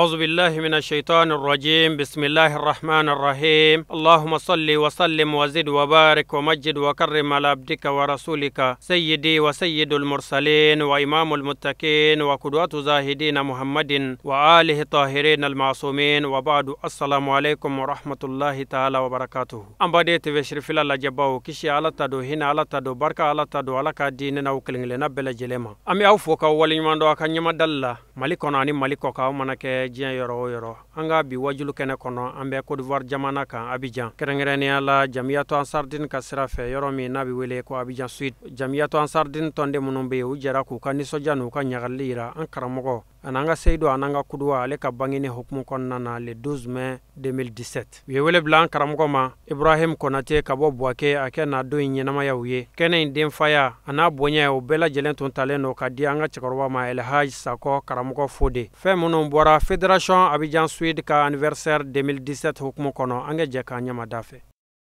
أعوذ بالله من الشيطان الرجيم بسم الله الرحمن الرحيم اللهم صل وسلم وزد وبارك ومجد وكرم على عبدك ورسولك سيدي وسيد المرسلين وإمام المتقين وقدوة زاهدين محمد وآله الطاهرين المعصومين وبعد السلام عليكم ورحمة الله تعالى وبركاته أمباديت بشرف الله جباو كشي على تدو هنا على تدو بركة على تدو على كديننا وكلين لنا بلا جلما أمي أوفوك أولي من دو أكن يمدل ملكنا أني ملكو كاومنك jiyan yoro yoro anga bi wajulu kene kono ambe Côte d'Ivoire jamana kan Abidjan kerengreni ala jamiyatu ansardin kasra fe yoro mi nabi wele ko Abidjan Sud jamiyatu ansardin tonde munumbe ujara ku kaniso janu kan nyagalira an karamogo ananga seido ananga kudwa ale ka bangine hukmu konnana le 12 mai 2017 we wele blanc karamogo ma Ibrahim Konate kabo boake akena do nyinama yawye kene ndem faya ana bonya o bela jelen ton taleno kadi anga chikorwa ma El Haj Sako karamogo Fode fe munum bora Fédération Abidjan Sud ka anniversaire 2017 hukmu kono ange jeka nyama dafe.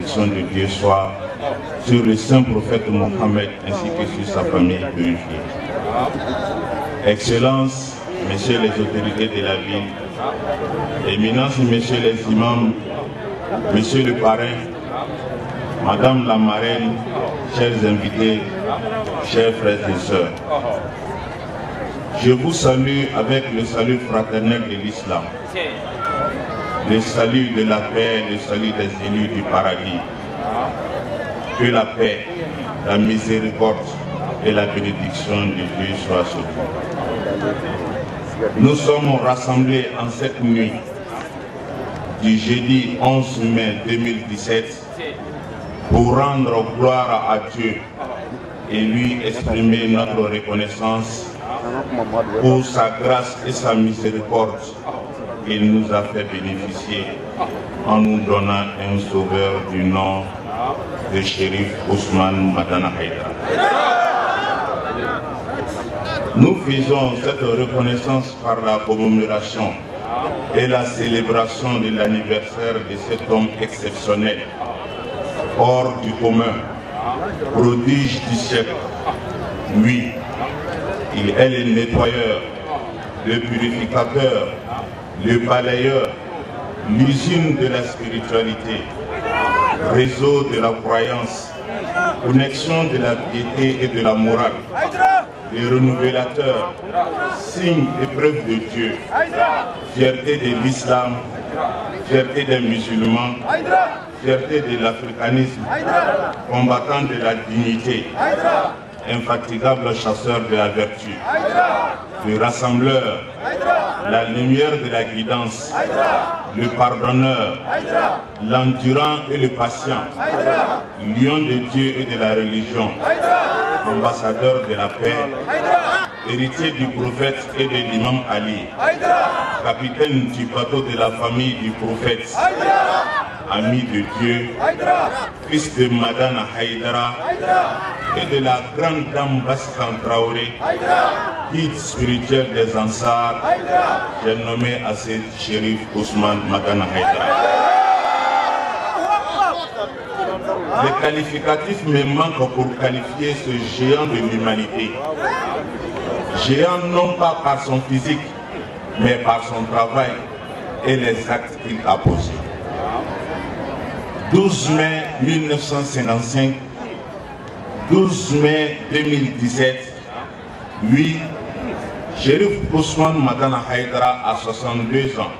Son de Dieu soit sur le saint prophète Mohammed ainsi que sur sa famille purifiée. Excellences, messieurs les autorités de la ville, éminences, messieurs les imams, monsieur le parrain, madame la marraine, chers invités, chers frères et sœurs. Je vous salue avec le salut fraternel de l'islam, le salut de la paix, le salut des élus du paradis. Que la paix, la miséricorde et la bénédiction de Dieu soient sur vous. Nous sommes rassemblés en cette nuit du jeudi 11 mai 2017 pour rendre gloire à Dieu et lui exprimer notre reconnaissance pour sa grâce et sa miséricorde qu'il nous a fait bénéficier en nous donnant un sauveur du nom de Chérif Ousmane Madana Haïdara. Nous faisons cette reconnaissance par la commémoration et la célébration de l'anniversaire de cet homme exceptionnel, hors du commun, prodige du siècle. Oui, il est le nettoyeur, le purificateur, le balayeur, l'usine de la spiritualité, réseau de la croyance, connexion de la piété et de la morale, le renouvelateur, signe et preuve de Dieu, fierté de l'islam, fierté des musulmans, fierté de l'africanisme, combattant de la dignité, infatigable chasseur de la vertu, le rassembleur, la lumière de la guidance, le pardonneur, l'endurant et le patient, lion de Dieu et de la religion, ambassadeur de la paix, héritier du prophète et de l'imam Ali, capitaine du bateau de la famille du prophète, ami de Dieu, fils de Madana Haïdara et de la grande dame Baskan Traoré, guide spirituel des Ansars, j'ai nommé à ce Chérif Ousmane Madana Haïdara. Les qualificatifs me manquent pour qualifier ce géant de l'humanité. Géant non pas par son physique, mais par son travail et les actes qu'il a posés. 12 mai 1955, 12 mai 2017, lui, Chérif Ousmane Madana Haïdara a 62 ans.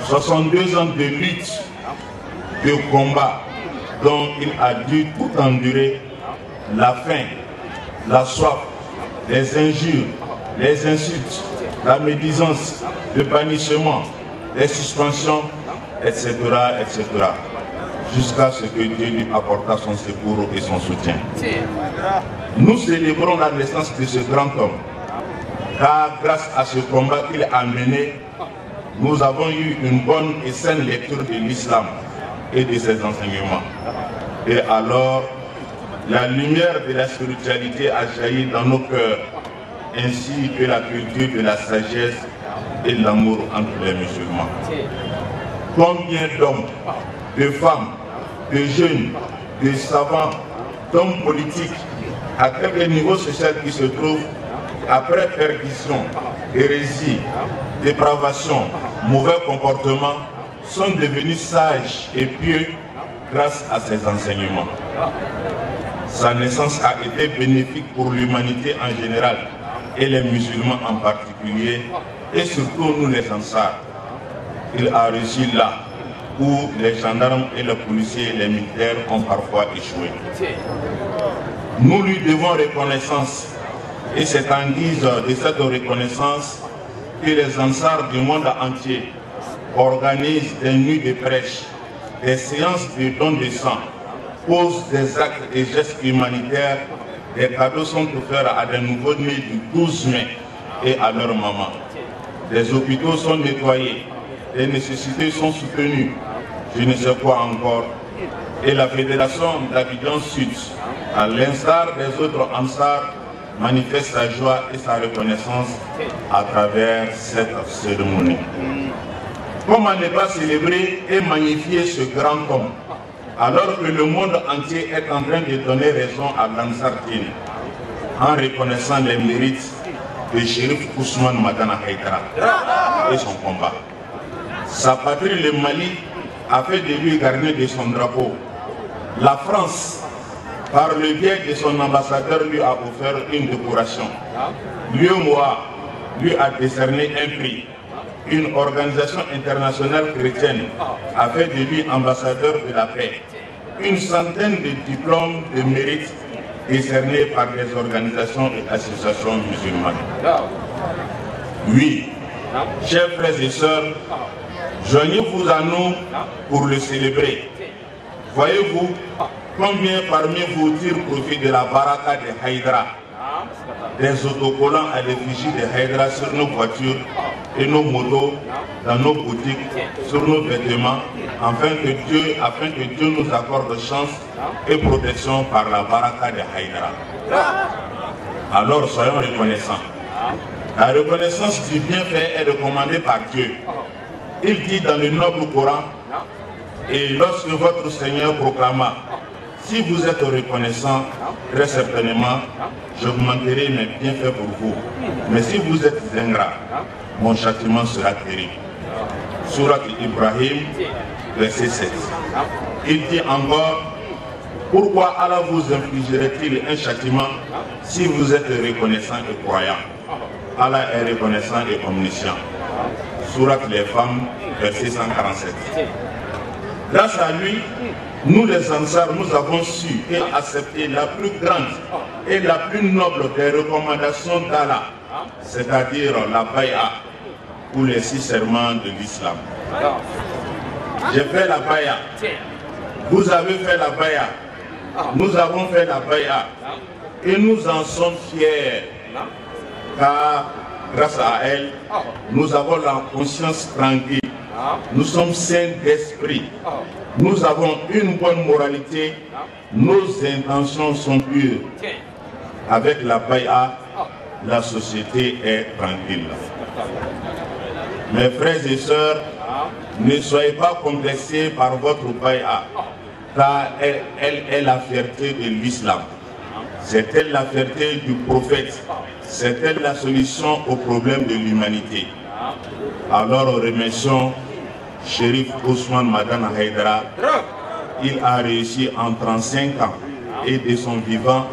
62 ans de lutte, de combat, dont il a dû tout endurer, la faim, la soif, les injures, les insultes, la médisance, le bannissement, les suspensions, etc., etc., jusqu'à ce que Dieu lui apporta son secours et son soutien. Nous célébrons la naissance de ce grand homme, car grâce à ce combat qu'il a mené, nous avons eu une bonne et saine lecture de l'islam et de ses enseignements. Et alors, la lumière de la spiritualité a jailli dans nos cœurs, ainsi que la culture de la sagesse et l'amour entre les musulmans. Combien d'hommes, de femmes, de jeunes, de savants, d'hommes politiques, à quelque niveau social qui se trouvent, après perdition, hérésie, dépravation, mauvais comportement, sont devenus sages et pieux grâce à ses enseignements. Sa naissance a été bénéfique pour l'humanité en général et les musulmans en particulier, et surtout nous les Ansars. Il a réussi là où les gendarmes et les policiers et les militaires ont parfois échoué. Nous lui devons reconnaissance, et c'est en guise de cette reconnaissance que les Ansars du monde entier organisent des nuits de prêche, des séances de don de sang, posent des actes et gestes humanitaires. Des cadeaux sont offerts à des nouveaux-nés du 12 mai et à leur maman. Des hôpitaux sont nettoyés, des nécessités sont soutenues, je ne sais quoi encore. Et la Fédération d'Abidjan Sud, à l'instar des autres Ansars, manifeste sa joie et sa reconnaissance à travers cette cérémonie. Comment ne pas célébrer et magnifier ce grand homme, alors que le monde entier est en train de donner raison à l'Ansar Dine, en reconnaissant les mérites de Chérif Ousmane Madana Haïdara et son combat. Sa patrie, le Mali, a fait de lui gardien de son drapeau. La France, par le biais de son ambassadeur, lui a offert une décoration. L'UEMOA lui a décerné un prix. Une organisation internationale chrétienne a fait de lui ambassadeur de la paix. Une centaine de diplômes de mérite décernés par des organisations et associations musulmanes. Oui, chers frères et sœurs, joignez-vous à nous pour le célébrer. Voyez-vous combien parmi vous tirent profit de la baraka de Haïdara, des autocollants à l'effigie de Haïdara sur nos voitures et nos motos, dans nos boutiques, sur nos vêtements, afin que Dieu nous accorde chance et protection par la baraka de Haïdara. Alors soyons reconnaissants. La reconnaissance du bienfait est recommandée par Dieu. Il dit dans le noble Coran, et lorsque votre Seigneur proclama, si vous êtes reconnaissant, très certainement, j'augmenterai mes bienfaits pour vous. Mais si vous êtes ingrat, mon châtiment sera terrible. Surat Ibrahim, verset 7. Il dit encore, pourquoi Allah vous infligerait-il un châtiment si vous êtes reconnaissant et croyant? Allah est reconnaissant et omniscient. Surat les femmes, verset 147. Grâce à lui, nous les Ansars, nous avons su et accepté la plus grande et la plus noble des recommandations d'Allah, c'est-à-dire la Baïa, ou les 6 serments de l'islam. J'ai fait la Baïa, vous avez fait la Baïa, nous avons fait la Baïa, et nous en sommes fiers, car grâce à elle, nous avons la conscience tranquille. Nous sommes sains d'esprit. Nous avons une bonne moralité. Nos intentions sont pures. Avec la Baïa, la société est tranquille. Mes frères et sœurs, ne soyez pas complexés par votre Baïa, car elle est la fierté de l'islam. C'est elle la fierté du prophète. C'est elle la solution aux problèmes de l'humanité. Alors remercions Chérif Ousmane Madana Haïdara. Il a réussi en 35 ans et de son vivant,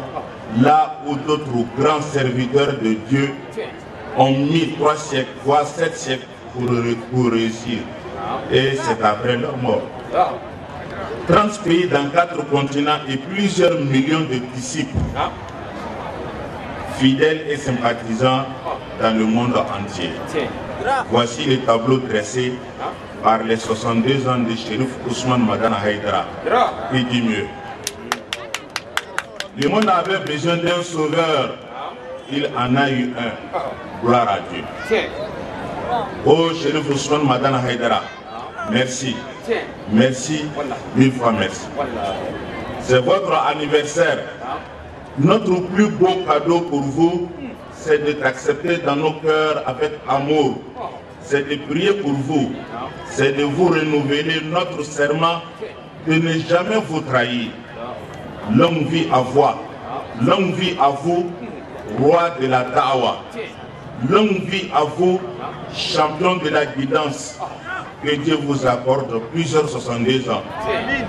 là où d'autres grands serviteurs de Dieu ont mis 3 siècles, voire 7 siècles pour réussir. Et c'est après leur mort. 30 pays dans 4 continents et plusieurs millions de disciples, fidèles et sympathisants dans le monde entier. Voici le tableau dressé par les 62 ans de Chérif Ousmane Madana Haïdara. Il dit mieux. Le monde avait besoin d'un sauveur. Il en a eu un. Gloire à Dieu. Oh Chérif Ousmane Madana Haïdara, merci. Merci, 1000 fois merci. C'est votre anniversaire. Notre plus beau cadeau pour vous, c'est de t'accepter dans nos cœurs avec amour. C'est de prier pour vous. C'est de vous renouveler notre serment de ne jamais vous trahir. Longue vie à vous. Longue vie à vous, roi de la Da'wa. Longue vie à vous, champion de la guidance. Que Dieu vous accorde plusieurs 62 ans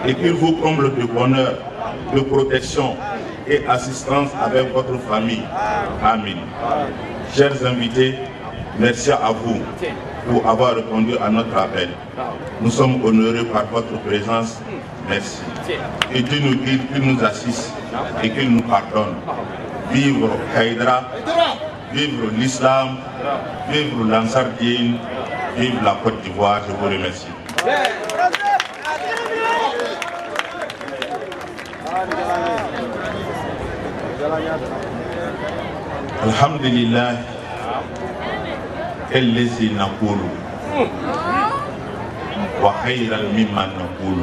et qu'il vous comble de bonheur, de protection et assistance avec votre famille. Amen. Chers invités, merci à vous pour avoir répondu à notre appel. Nous sommes honorés par votre présence. Merci. Que Dieu nous guide, qu'il nous assiste et qu'il nous pardonne. Vivre Haïdara, vivre l'islam, vivre l'Ansardine, vive la Côte d'Ivoire. Je vous remercie. Alhamdulillah, الذي نقول وخيرا مما نقول.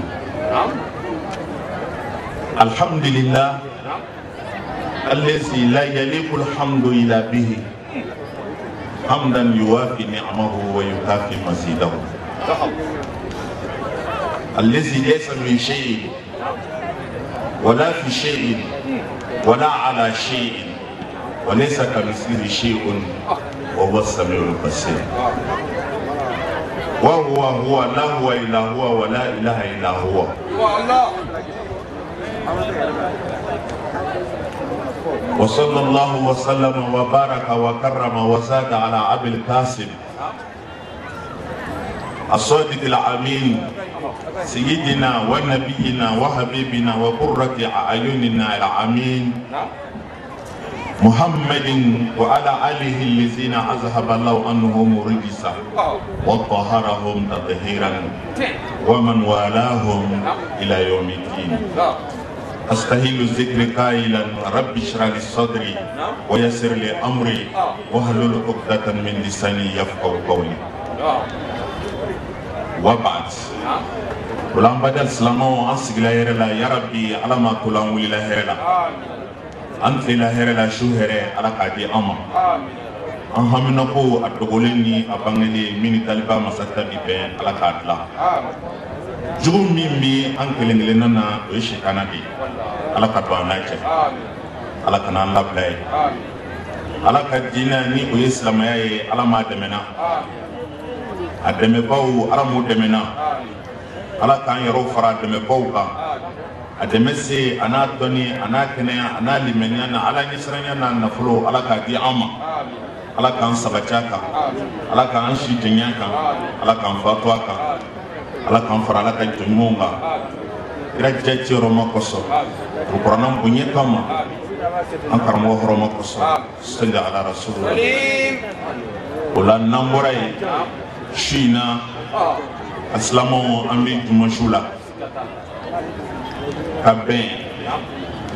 الحمد لله الذي لا يليق الحمد إلا به حمدا يوافي نعمه ويكافي مزيده. الذي ليس من شيء ولا في شيء ولا على شيء وليس كمثله شيء وهو السميع البصير. وهو لا هو إلا هو ولا إله إلا هو. وصلى الله وسلم وبارك وكرم وزاد على أبي القاسم الصادق الأمين سيدنا ونبينا وحبيبنا وقرة أعيننا الأمين محمد وعلى آله الذين أذهب الله عنهم رجسا وطهرهم تطهيرا ومن والاهم إلى يوم الدين. أستهيل الذكر قائلا رب اشرح لي صدري ويسر لي أمري واحلل عقدة من لساني يفقهوا قولي. وبعد ولم بدل سلامه أنسق لا يرلا يا ربي على ما كلام ولي لا يرلا أنت لا يرلا شو هري على كادي أما أهم نقول أتقولني أبغني من طالبا مساتبي بين على كادلا جو ميمي أنكلين لنا ويش كندي على كتوان نايجة على كنان لابلاي على كدينا ني ويسلام ياي على ما دمنا أدمي باو على مو دمنا على كان يرو فرا دمي باو كا أدمي سي أنا دوني أنا كنيا أنا لمنيا أنا على نسرنيا أنا نفلو على كدي أما على كان سبتشاكا على كان شيتنياكا على كان فاتواكا على كان فرا على كان تنمونغا إرجعتي روما كوسو وبرنام بني كما أنكر مو روما كوسو صلى على رسول الله ولا نمبراي شينا Aslamon Amri Dumanchoula Kabin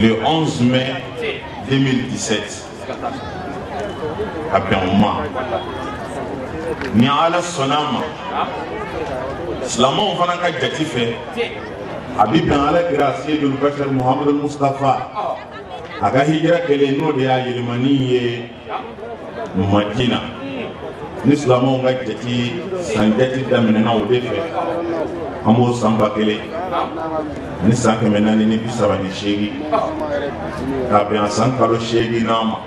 le 11 mai 2017 Kabin Ouma Niala Sonama Aslamon Fanaka Jatife Habib Ala Gracie de Bachar Mohamed Mustafa Aga Hijra Keleno de Yelemani Madina Nislamon nga jati sanjati damina o de fe amo samba kele ni sanke menani ni bisaba ni shegi ka be an kalo shegi nama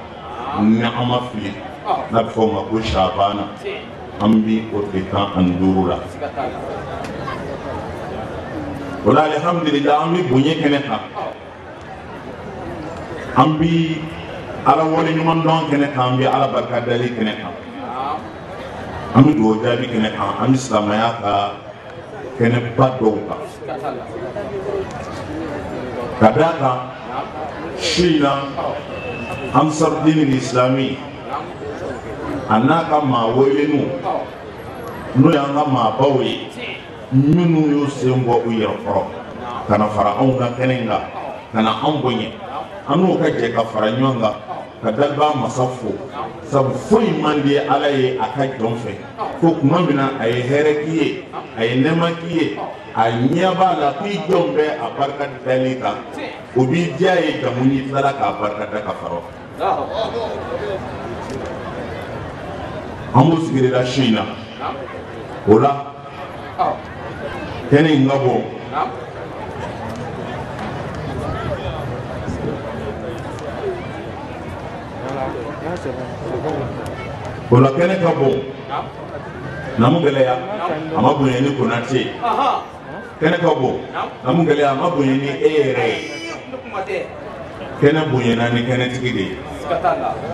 ni ama fili na fo ma ko shabana ambi o de kan andurula wala alhamdulillah ambi bunye keneka ambi ala woni ni man don keneka ambi ala bakadali keneka Ami do jabi kene kan ami islamaya ka kene bado ka kadaka shina amsar din islami anaka ma wolenu no yanga ma bawe nyunu yo sembo uyafro kana fara on ka kenenga kana ambonye anu ka je ka fara nyonga kadalba masafu sabu foi mandi alaye akay donfe ko kuma bina ay hereki ay nemaki ay nyaba la pi jombe aparka dalika ubi jaye kamuni tsala ka aparka ta kafaro amu sigire la shina ola kene ngabo Ola kene ka bon namu geleya ama bunyeni konate kene ka bon namu geleya ama bunyeni ere kene bunyena ni kene tigide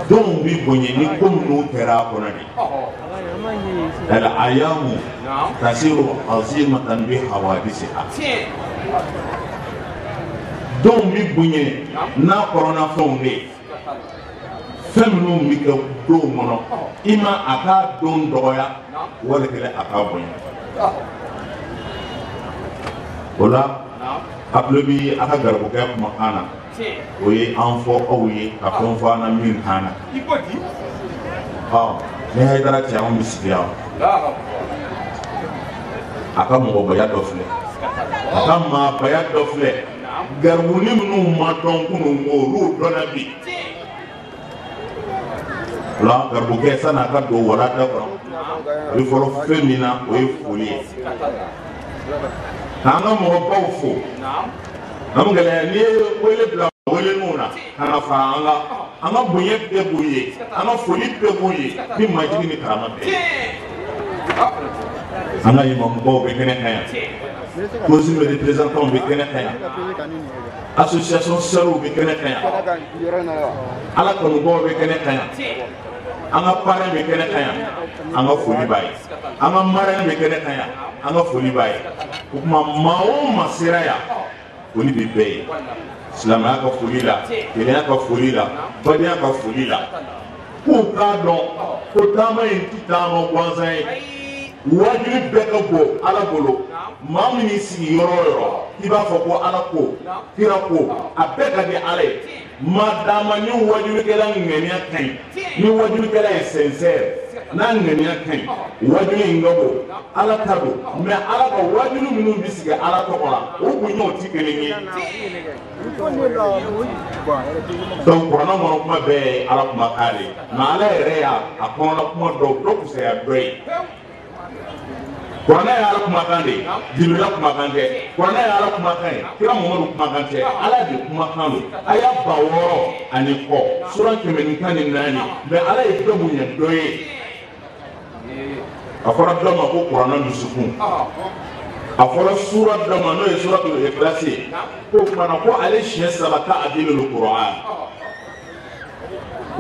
don bi bunyeni komnu tera konani al ayamu tasiru azimatan bi hawadisiha don bi bunyeni na corona fonde feminu mi ke do mono ima aka don doya wala kele aka bonya ola ablobi aka garbo ke kuma kana oye anfo oye ka konfa na min kana ne haydara ti am bisbiya aka mo boya do fle aka ma boya do fle garbu ni minu ma don kunu ngoru do na bi la garbuke sana ka do wala da ko wi foro femina o e foli kanga mo ba fo nam gele ni wele bla wele nuna kana fa anga bunye be buye anga foli be buye ni majini ni karama be anga imam bo be kene kaya cause le représentant be kene kaya association sero be kene kaya ala ko bo be kene kaya anga parent be kene kaya anga foli baye anga marraine be kene kaya anga foli baye kuma mao masira ya foli be be islamia ka foli la kenya ka foli la badia ka foli la ko ka don ko tama inti tama kwanzai wajib be ka bo ala bolo mamini si yoro iba fo ko ala ko kira ko abeka de ale madama ni wajib ke la ngenia kan ni wajib ke la sincere na ngenia kan wajib ngabo ala tabo me ala ko wajib minu bisiga ala to kola o bunyo tikeleni donc pour na mo kuma be ala kuma kale na ala ere ya akona kuma do ku se ya doy Kwana ya ala kumakande, dilula kumakande, kwana ya ala kumakande, kira Muhammadu kumakande, ala di kumakando, aya baworo aniko, sura kemenikani nani, me ala ikabu nyedoye. Afora dama ko Qur'an dusukun. Afora sura dama no e sura to ikhlasi. Ko mana ko ale shiya sabaka adilul Qur'an.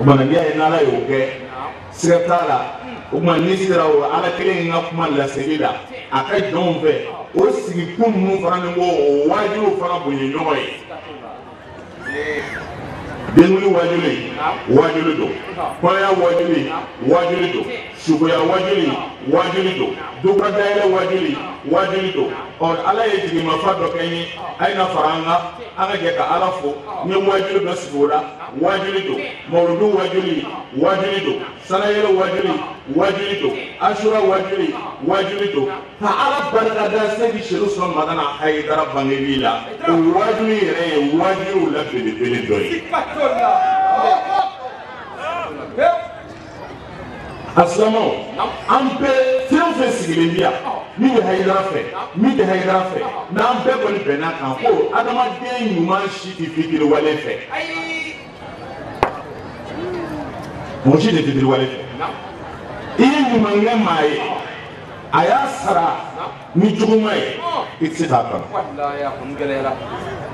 Umana biya ina la yoke, sekatala uma nisira o ala kelen nga kuma la segida aka donve o sigi kun mu fana ngo wajibu fana bunye nyoy denuli wajuli do koya wajuli do sugoya wajuli do duka daile wajuli do or ala yiti ma fado kenyi aina faranga anga je ka ala fo ni wajuli do sigura wajuli do mawludu wajuli do sanayelo wajuli do ashura wajuli do ta ala barka da sai shiru son magana haidara bangila wajuli re wajuli la bele doyi Aslamo, ampe tienfe sigilibia, mi de haidara fe, na ampe boli bena kanko, adama den nyuma shiti fikiri wale fe. Mon shiti fikiri wale fe. Iyi nyuma nge mae, aya sara, ni jugumae, itsi takam.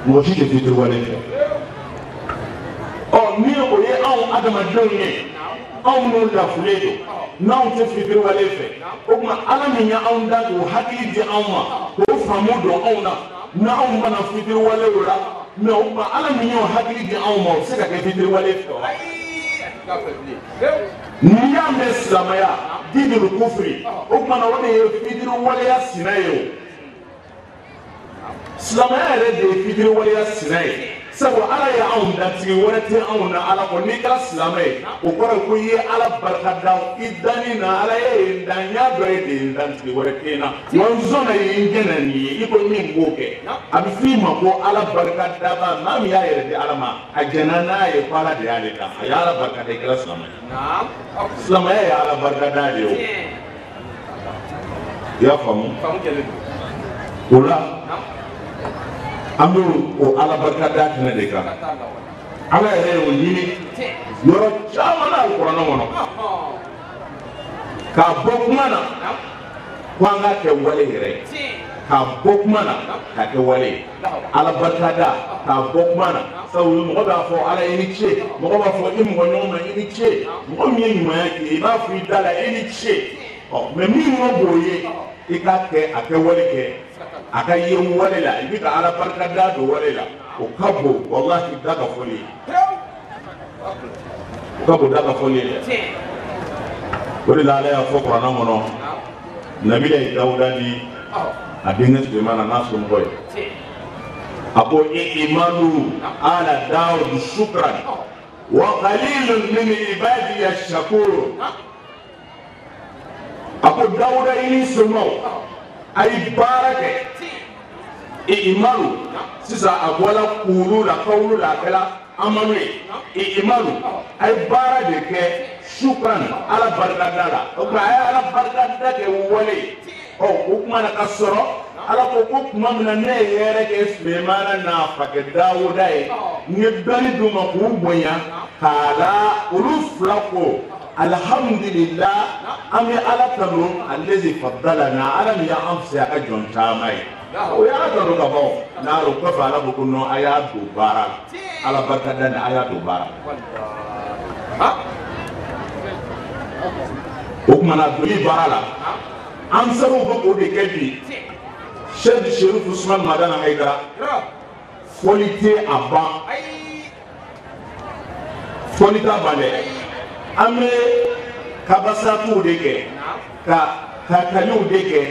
Mon shiti fikiri wale fe. Oh, ni oye an adama den aw no la fuledo naw te fikir wale fe o kuma ala min ya aw da ko hakili di aw ma ko famu do aw na aw mana fikir wale wala me o kuma ala min ya hakili di aw ma se ka ke fikir wale fe ni ya me islamaya didul kufri o kuma na wona ye fikir wale ya sinayo islamaya re de fikir wale ya sinayo sabu ala ya aw da tigi wala te aw na ala ko ni kala islamay o ko ko ye ala barka da idani na ala ye danya do e dan tigi wala kena won zona ye ngena ni iko min goke abi fi ma ko ala barka da ba nam ya yere de ala ma ajana na ye fara de ale da ya ala barka da kala islamay na'am islamay ya ala barka da de ya famu kele ola amru o ala barka da kana de ka ala yere o yini yoro chamana alquran wono ka bokmana kwanga ke wale yere ka bokmana ka ke wale ala barkada ka bokmana sawu mo ba fo ala ini che mo ba fo mo nyoma ini che mo mi nyuma yake ba fu dala ini che o me mi mo boye ikake ake wale ke aka yemu wale la ibika ala barkada do wale la o kabo wallahi daga foli kabo daga foli wala la ya fo qur'ana mono nabila dauda di adinga Sulemana nasum boy apo imanu ala daud shukran wa qalilun min ibadi ash-shakur apo dauda ini sumo ay barake imanu sisa agwala kulu la qawlu la kala amalu imanu ay barake shukran ala barkadala o ba ala barkadala ke wole o kuma na kasoro ala ko kuma na ne yere ke Sulemana na fake Dawuda e ni dali duma ko bonya kala uruflako alhamdulillah ami ala tanu allazi faddalana ala ya amsi aka jonta mai o ya do ka bawo na ro ko fa ala ko no aya do bara ala barkadala aya do bara o kuma na do bara la amsaru ko de kedi Cheikh Cherif Ousmane Madana Haidara folité aba folita bale ame kabasatu de ke ka kanyu de ke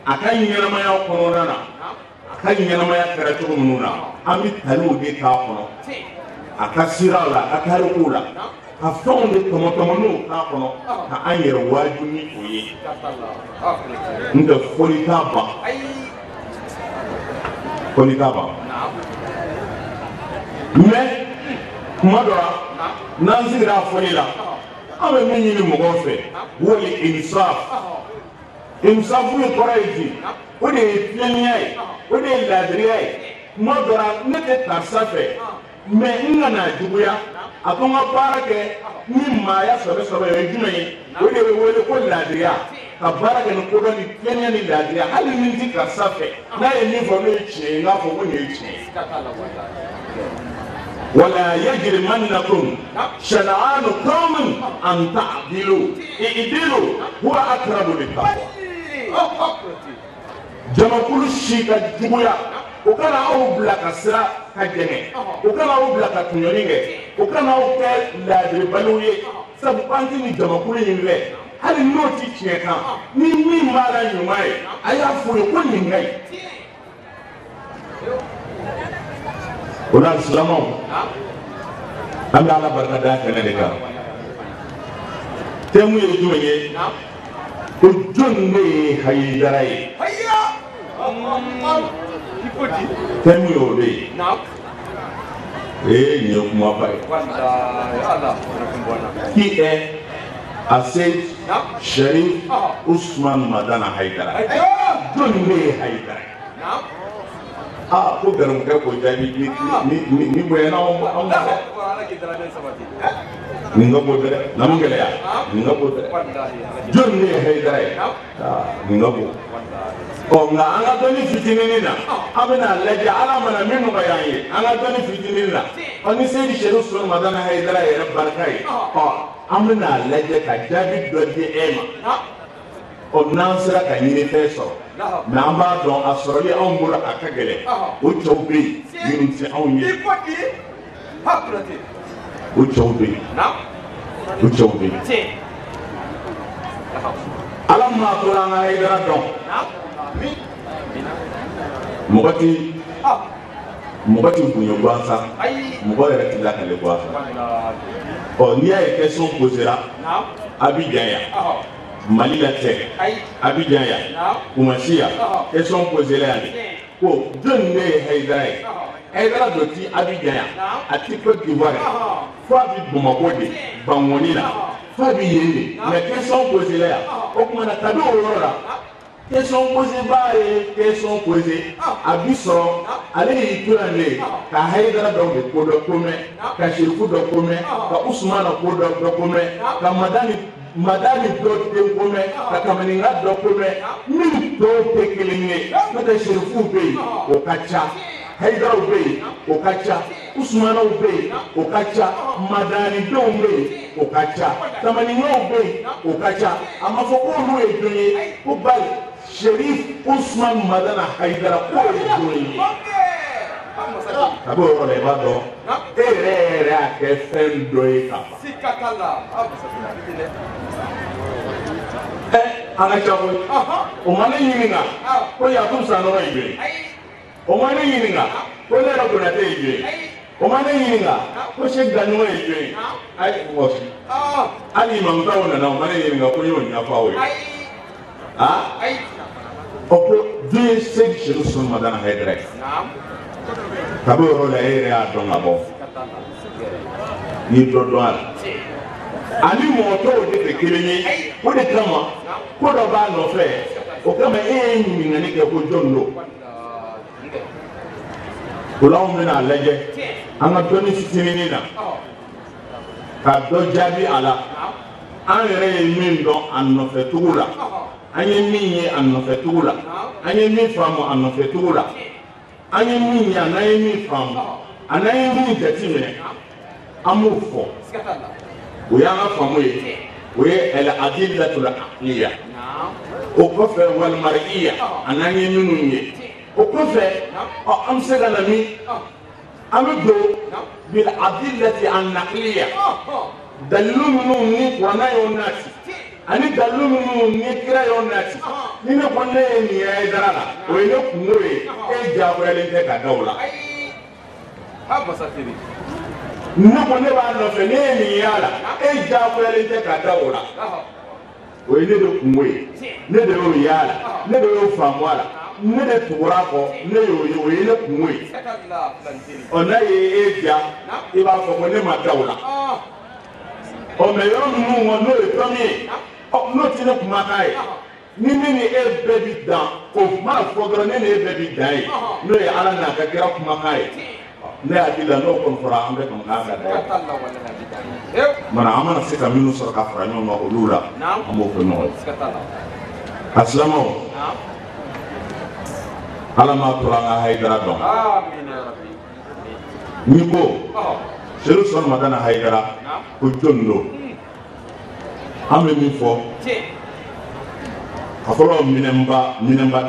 akan yelama ya kono nana akan yelama ya karatu mununa ami tanu de ka kono akasira la akarukula ka fonde tomotomono ka kono ka anyere wajuni oye nda folita ba mais kuma dora nan sigira folila abe min yini mogo fe woli insaf ni koraiti o de fieniai o de ladriai kuma dora ne te tarsafe mais ngana juguya akonga barake ni maya sobe sobe jume o de woli ko ladria ka barake no ko ni fienia ni ladria hali ni ti tarsafe na ye ni fo no chi na fo ko ni chi ولا يجرمنكم شنعان قوم أن تعدلوا اعدلوا هو أقرب للتقوى جمع كل شيء كجمويا وكان أو بلاك سرا كجنة وكان أو بلاك تنيرينه وكان أو كلا دربلوي سبقانتي نجمع كل ينله هل نوتي كيكا نيني مالا يوماي أيافو يكون ينغاي Ona Islamo anda ala barkada kenedeka temu ye jumenye ko jonne Haidarai temu yo de ni kuma pai qui est Assaid Cherif Ousmane Madana Haidara jonne Haidarai ko garam ka ko jabi ni boyana on ni ngabo dere namungele ya ni ngabo dere jonni Haidarai ni ngabo o nga anga doni fitinini na abena leje ala mana minu bayanyi anga doni fitinini na oni Seydi Cherif Ousmane Madana Haidarai ya barkai o amena leje ka jabi dodi ema o nansira ka nyini feso na amba don asroli on bura akagele o chowbe yini ti on yi o chowbe alam ma tora na Haidara don mugati kunyo gwansa mugore retila kale gwansa o ni ay question posera Abidjan ya Mali la tɛ Abidjan ya Kumasi ya question posée la ko jɔn ne ye Haidara ye Haidara dɔ ti Abidjan ya a ti Côte d'Ivoire f'a bi Bamako de Bangoni la f'a bi yen de mais question posée la o kuma na kabi o yɔrɔ la question posée ba ye question posée a bi sɔrɔ ale y'i to yan de ka Haidara dɔ de ko dɔ ko mɛn ka Cherifu dɔ ko mɛn ka Ousmane ko dɔ ko mɛn ka Madani madame dote kome kamaninga dokome min dote kelinge mata shirfu be o kacha Haidara be o kacha Usmana be o kacha madani dombe o kacha kamaninga be o kacha amafoko no edunye o bal Sherif Usman Madana Haidara ko edunye abo ole bado ere ake fendo ikapa sikatala ana chawo o mane yininga ko ya tumsa no ibe o mane yininga ko le ro na te ibe o mane yininga ko shegda no ibe ai wosi ali mamta ona na o mane yininga ko yo nya fawe ai o ko de section son Madana Haidara Kabo la ere a donga bo ni do ani mo to de keleni ko de kama ko do ba no fe o kama enyi ngani ke ko jonno ko lawo mena leje anga doni sitinini na ka do jabi ala an yere min do an no fe tugula anye min ye an no fe tugula anye min famo an no fe tugula anye min ya na ye min famo anaye min jatimene amufo o ya nga famo ye o ye al adillatul aqliya o ko fe wal mar'iyya anaye minnu ye o ko fe am se gana mi amdo bil adillati an naqliya dalilu minnu ni qur'ana yonati ani dalilu minnu ni kira yonati ni ne ko ne ni ya idara o ye kunwe e jabrele te ka dawla ha basatiri nako ne ba no fe ne ni yala e jabrele te ka dawla o ye ne de kunwe ne de o yala ne de o famwala ne de tura ko ne yo ye ne kunwe ona ye e ja e ba fo ko ne ma dawla o me yo nu mo no e premier o no ti ne kuma kai ni ni e bebi dan o ma fo gro ne e bebi dai no e ala na ka kira kuma kai ne akila no kon fora ambe kam ka da mana amana sika minu sor ka fara no o lula ambo ko no aslamo ala ma tura nga Haidara don amin ya rabbi ni ko Sherif son Madana Haidara ko jonno ame mi fo afolo minemba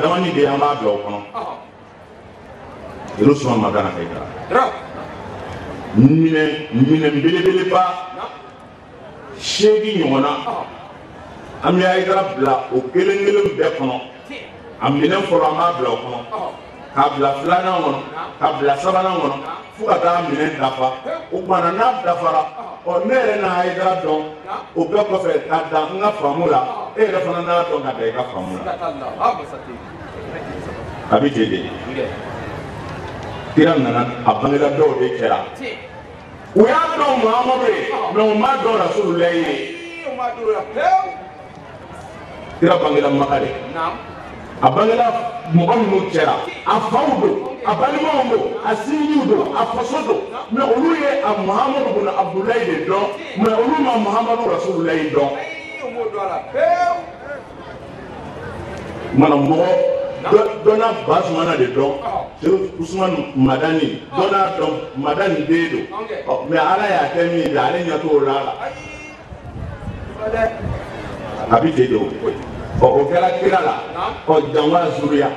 damani de amba do kono Sherif son Madana Haidara minem bele ba shegi nyona am ya Haidara bla o kelengelen be kono am minem fo amba bla kono kabla flana wono kabla sabana wono fuka ta minen dafa o bana na dafara o nere na Haidara don o be ko fe ta da nga famula e re fana na don ga de ka famula abi jede tiran nana abangela do de kera o ya don Muhammadu no ma do Rasulullahi o ma do tira bangela makare naam abangela mu'minu kera afawdo abalimondo asiyudo afasodo me oluye a Muhammadu bin Abdullah de do me oluma Muhammadu Rasulullah do mana mo dona basmana de do Usman Madani dona do Madani de do me ala ya temi da ale nyato la abi de do o kera kirala o jangwa zuriya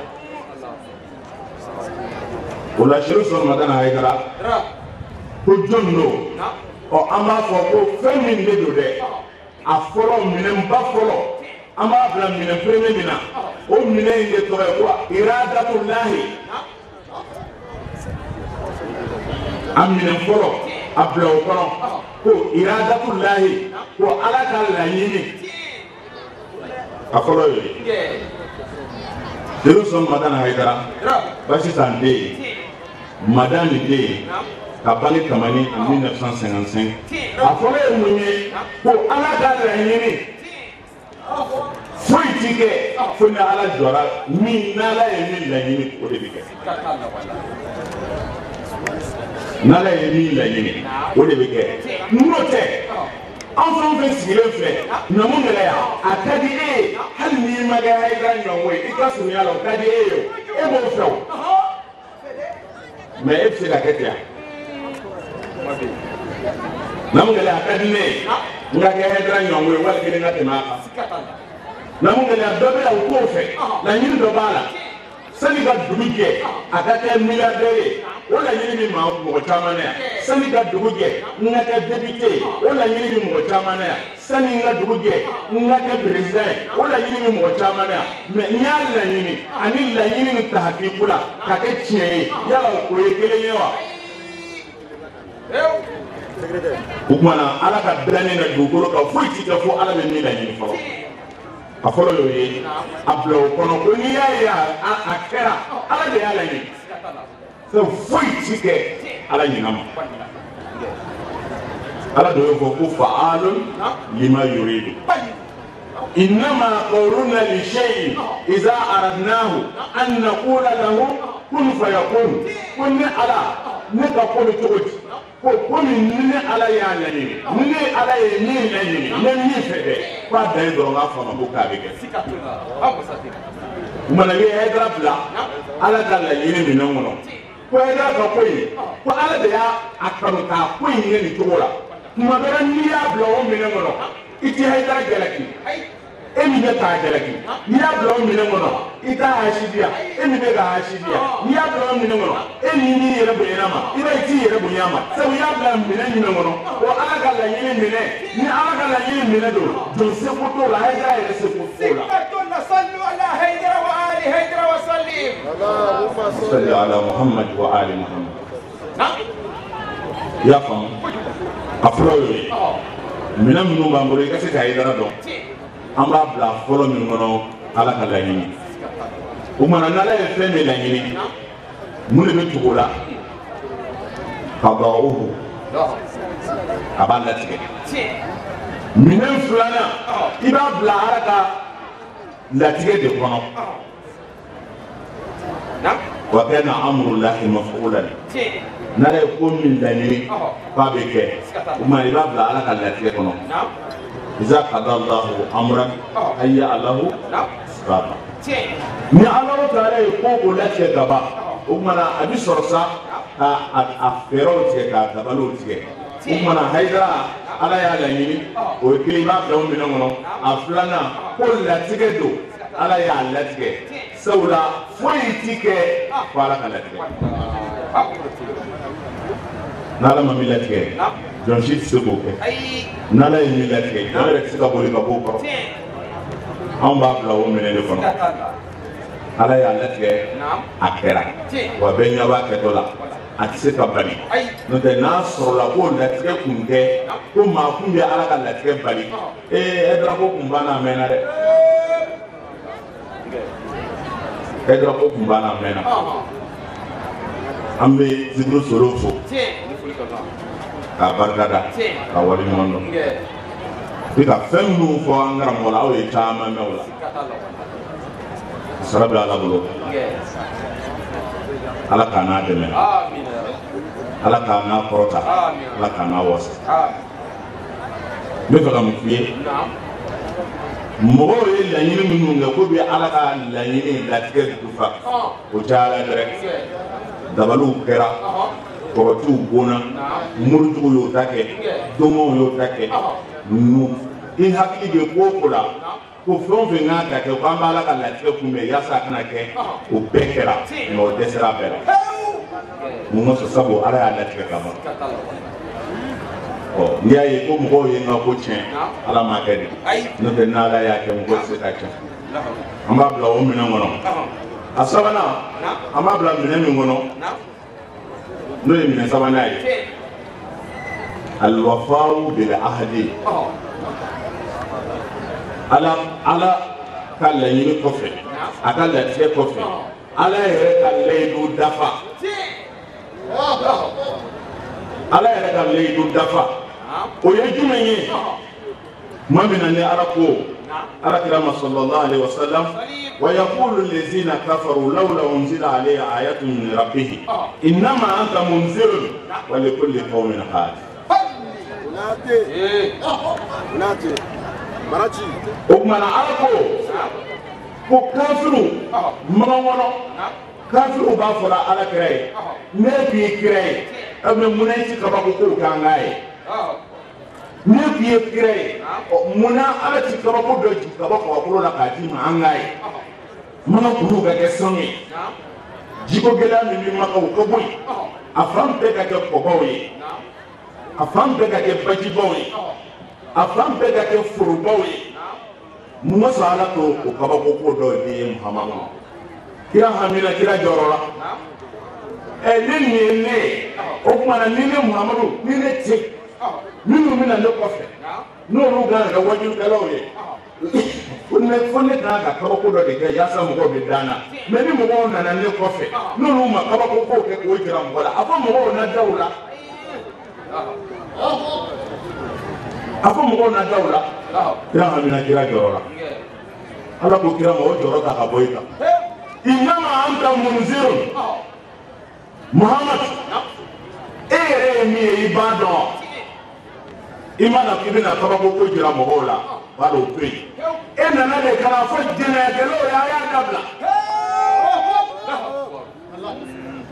o la Sherif son Madana Haidara ko jonno o ama fo ko femin de do de a folo minen ba folo ama bla minen premier mina o minen de to ko iradatullahi am minen folo abla o kono ko iradatullahi ko ala ka la yini afolo yo Sherif son Madana Haidara basi tande Madani de kabali kamani en 1955 afolo munye ko ala ka la yini foi tike foi na ala jora mi nala e mi la yini o de bike nala e mi la yini o de bike note fɛn o fɛn sigilen filɛ namu gɛlɛ yan a ka di e ye hali n'i ma kɛ Hayidara ɲɔgɔn ye i ka surunya la o ka di e ye e b'o fɛ o mais e bɛ se ka kɛ ten namu gɛlɛ a ka di ne ye n ka kɛ Hayidara ɲɔgɔn ye wali kelen ka tɛmɛ a kan namu gɛlɛ dɔ bɛ yan o t'o fɛ laɲini dɔ b'a la sani ka dugu jɛ a ka kɛ milliardaire ye o laɲini bɛ mɔgɔ caman na yan sani ka dugu jɛ n ka kɛ député ye o laɲini bɛ mɔgɔ caman na yan sani n ka dugu jɛ n ka kɛ président ye o laɲini bɛ mɔgɔ caman na yan mais n y'a laɲini ani laɲini min ta hakiku la ka kɛ tiɲɛ ye yala o ye kelen ye wa o tuma na Ala ka dilannen na dugukolo kan foyi ti kɛ fo Ala bɛ min laɲini fɔlɔ a fɔlɔ y'o ye a bila o kɔnɔ ko n'i y'a ye a kɛra Ala de y'a laɲini fɛn foyi ti kɛ Ala ɲinɛ ma Ala de y'o fɔ ko fa'alun lima yuridu innama qawluna li shay'in idha aradnahu an naqula lahu kun fayakun ko ni Ala ne ka ko ni cogo di ko komi ni Ala y'a laɲini ni Ala ye min laɲini ne min fɛ dɛ k'a dan ye dɔrɔn k'a faamu ko k'a bɛ kɛ mana ye Hayidara bila Ala ka laɲini minɛn kɔnɔ ko Hayidara ka ko in ko Ala de y'a kanu k'a ko in kɛ nin cogo la tuma bɛɛ n'i y'a bila o minɛn kɔnɔ i ti Hayidara jalaki e min bɛ k'a jalaki n'i y'a bila o minɛn kɔnɔ i t'a hasidiya e min bɛ k'a hasidiya n'i y'a bila o minɛn kɔnɔ e min n'i yɛrɛ bonyana ma i b'a ye i t'i yɛrɛ bonya ma sabu i y'a bila minɛn jumɛn kɔnɔ o Ala ka laɲini minɛ ni Ala ka laɲini minɛ don jɔn seko t'o la Hayidara yɛrɛ seko t'o la. salli ala Muhammad wa ali Muhammad. i y'a faamu a fɔlɔ y'o ye minɛn minnu b'an bolo i ka se ka Hayidara dɔn an b'a bila fɔlɔ min kɔnɔ Ala ka laɲini o kumana n'Ala ye fɛn min laɲini mun de bɛ tugu o la ka bagaw a b'a latigɛ minɛn filanan i b'a bila Ala ka latigɛ de kɔnɔ wa kana amrullahi maf'ulan n'Ala ye ko min laɲini k'a bɛ kɛ o kumana i b'a bila Ala ka latigɛ kɔnɔ iza qada Allahu amran hayya lahu sababa ni Ala Ta'ala ye ko o latigɛ ka ban o kumana a bɛ sɔrɔ sa a fɛɛrɛw tigɛ k'a dabaliw tigɛ o kumana Hayidara Ala y'a laɲini o ye kelen i b'a bila o minɛn kɔnɔ a filanan ko latigɛ don Ala y'a latigɛ sabula foyi ti kɛ fo Ala ka latigɛ n'Ala ma min latigɛ jɔn si tɛ se k'o kɛ n'Ala ye min latigɛ jɔn yɛrɛ tɛ se ka boli ka b'o kɔrɔ anw b'a bila o minɛn de kɔnɔ Ala y'a latigɛ a kɛra wa bɛɛ ɲɛ b'a kɛtɔ la a tɛ se ka bali n'o tɛ n'a sɔrɔla ko latigɛ kun tɛ ko maa kun bɛ Ala ka latigɛ bali Hayidara ko kun banna a mɛnna dɛ Hayidara ko kun banna a mɛnna an bɛ Zikru Solo fo k'a barikada ka waleɲuman dɔn bi ka fɛn minnu fɔ an karamɔgɔ la aw ye caman mɛn o la sara bɛ Ala bolo Ala k'a n'a dɛmɛ Ala k'a n'a kɔrɔta Ala k'a n'a wasa n bɛ fɛ ka mun f'i ye mɔgɔw ye laɲini minnu kɛ ko bɛ Ala ka laɲini latigɛ dufa o cayala dɛrɛ dabaliw kɛra kɔrɔtiw bonna murutigiw y'o ta kɛ dɔnmɔw y'o ta kɛ ninnu i hakili bɛ ko o ko la ko fɛn o fɛn n'a ka kɛ k'an b'a Ala ka latigɛ kunbɛn yaasa a kana kɛ o bɛɛ kɛra mɛ o dɛsɛra bɛɛ la mun ma sɔn sabu Ala y'a latigɛ ka ban n'i y'a ye ko mɔgɔw ye n ka ko tiɲɛ Ala m'a kɛ de n'o tɛ n'Ala y'a kɛ mɔgɔw tɛ se ka tiɲɛ an b'a bila o minɛn kɔnɔ a sabanan an b'a bila minɛn min kɔnɔ n'o ye minɛn sabanan ye alwafawu bil ahdi Ala ka laɲini kɔfɛ a ka latigɛ kɔfɛ Ala yɛrɛ ka layidu dafa Ala yɛrɛ ka layidu dafa o ye jumɛn ye tuma min na ni Ala ko Alakira sallallahu alaihi wasallam wa yaqulu allazina kafaru lawla unzila alayhi ayatun min rabbih innama anta munzirun wa likulli qaumin had o kumana ala ko kafiru mangono kafiru b'a fɔla ala kira ye ne b'i kira ye munna i ti kabako ko kanga ye ne b'i ye kira ye munna ala ti kabako dɔ jigin kabakolo la k'a di ma an k'a ye mana kulu ka kɛ sanu ye jiko gɛlɛya min bɛ maka o ka bɔ yen a fan bɛɛ ka kɛ kɔbaw ye a fan bɛɛ ka kɛ bajibaw ye a fan bɛɛ ka kɛ forobaw ye mun ma sɔn ala k'o kabako ko dɔ di ye muhamadu kira hamina kira jɔyɔrɔ la ne nin ye ne ye o kumana ni ne muhamadu ni ne tɛ minnu bɛna ne kɔfɛ n'olu kan ka kɛ wajulukɛlaw ye fo ne kan ka kabako dɔ de kɛ yaasa mɔgɔw bɛ dan na mɛ ni mɔgɔw nana ne kɔfɛ n'olu ma kabako ko kɛ k'o jira mɔgɔ la a fɔ mɔgɔw na daw la a fɔ mɔgɔw na daw la kira hamina kira jɔyɔrɔ la ala ko kira ma o jɔyɔrɔ ta ka bɔ i kan innama anta munzirun muhammad e yɛrɛ ye min ye i b'a dɔn i mana k'i bɛna kabako ko jira mɔgɔw la b'a dɔn o to yen e nana de ka na fɔ jɛnɛyakɛlaw ye a y'a dabila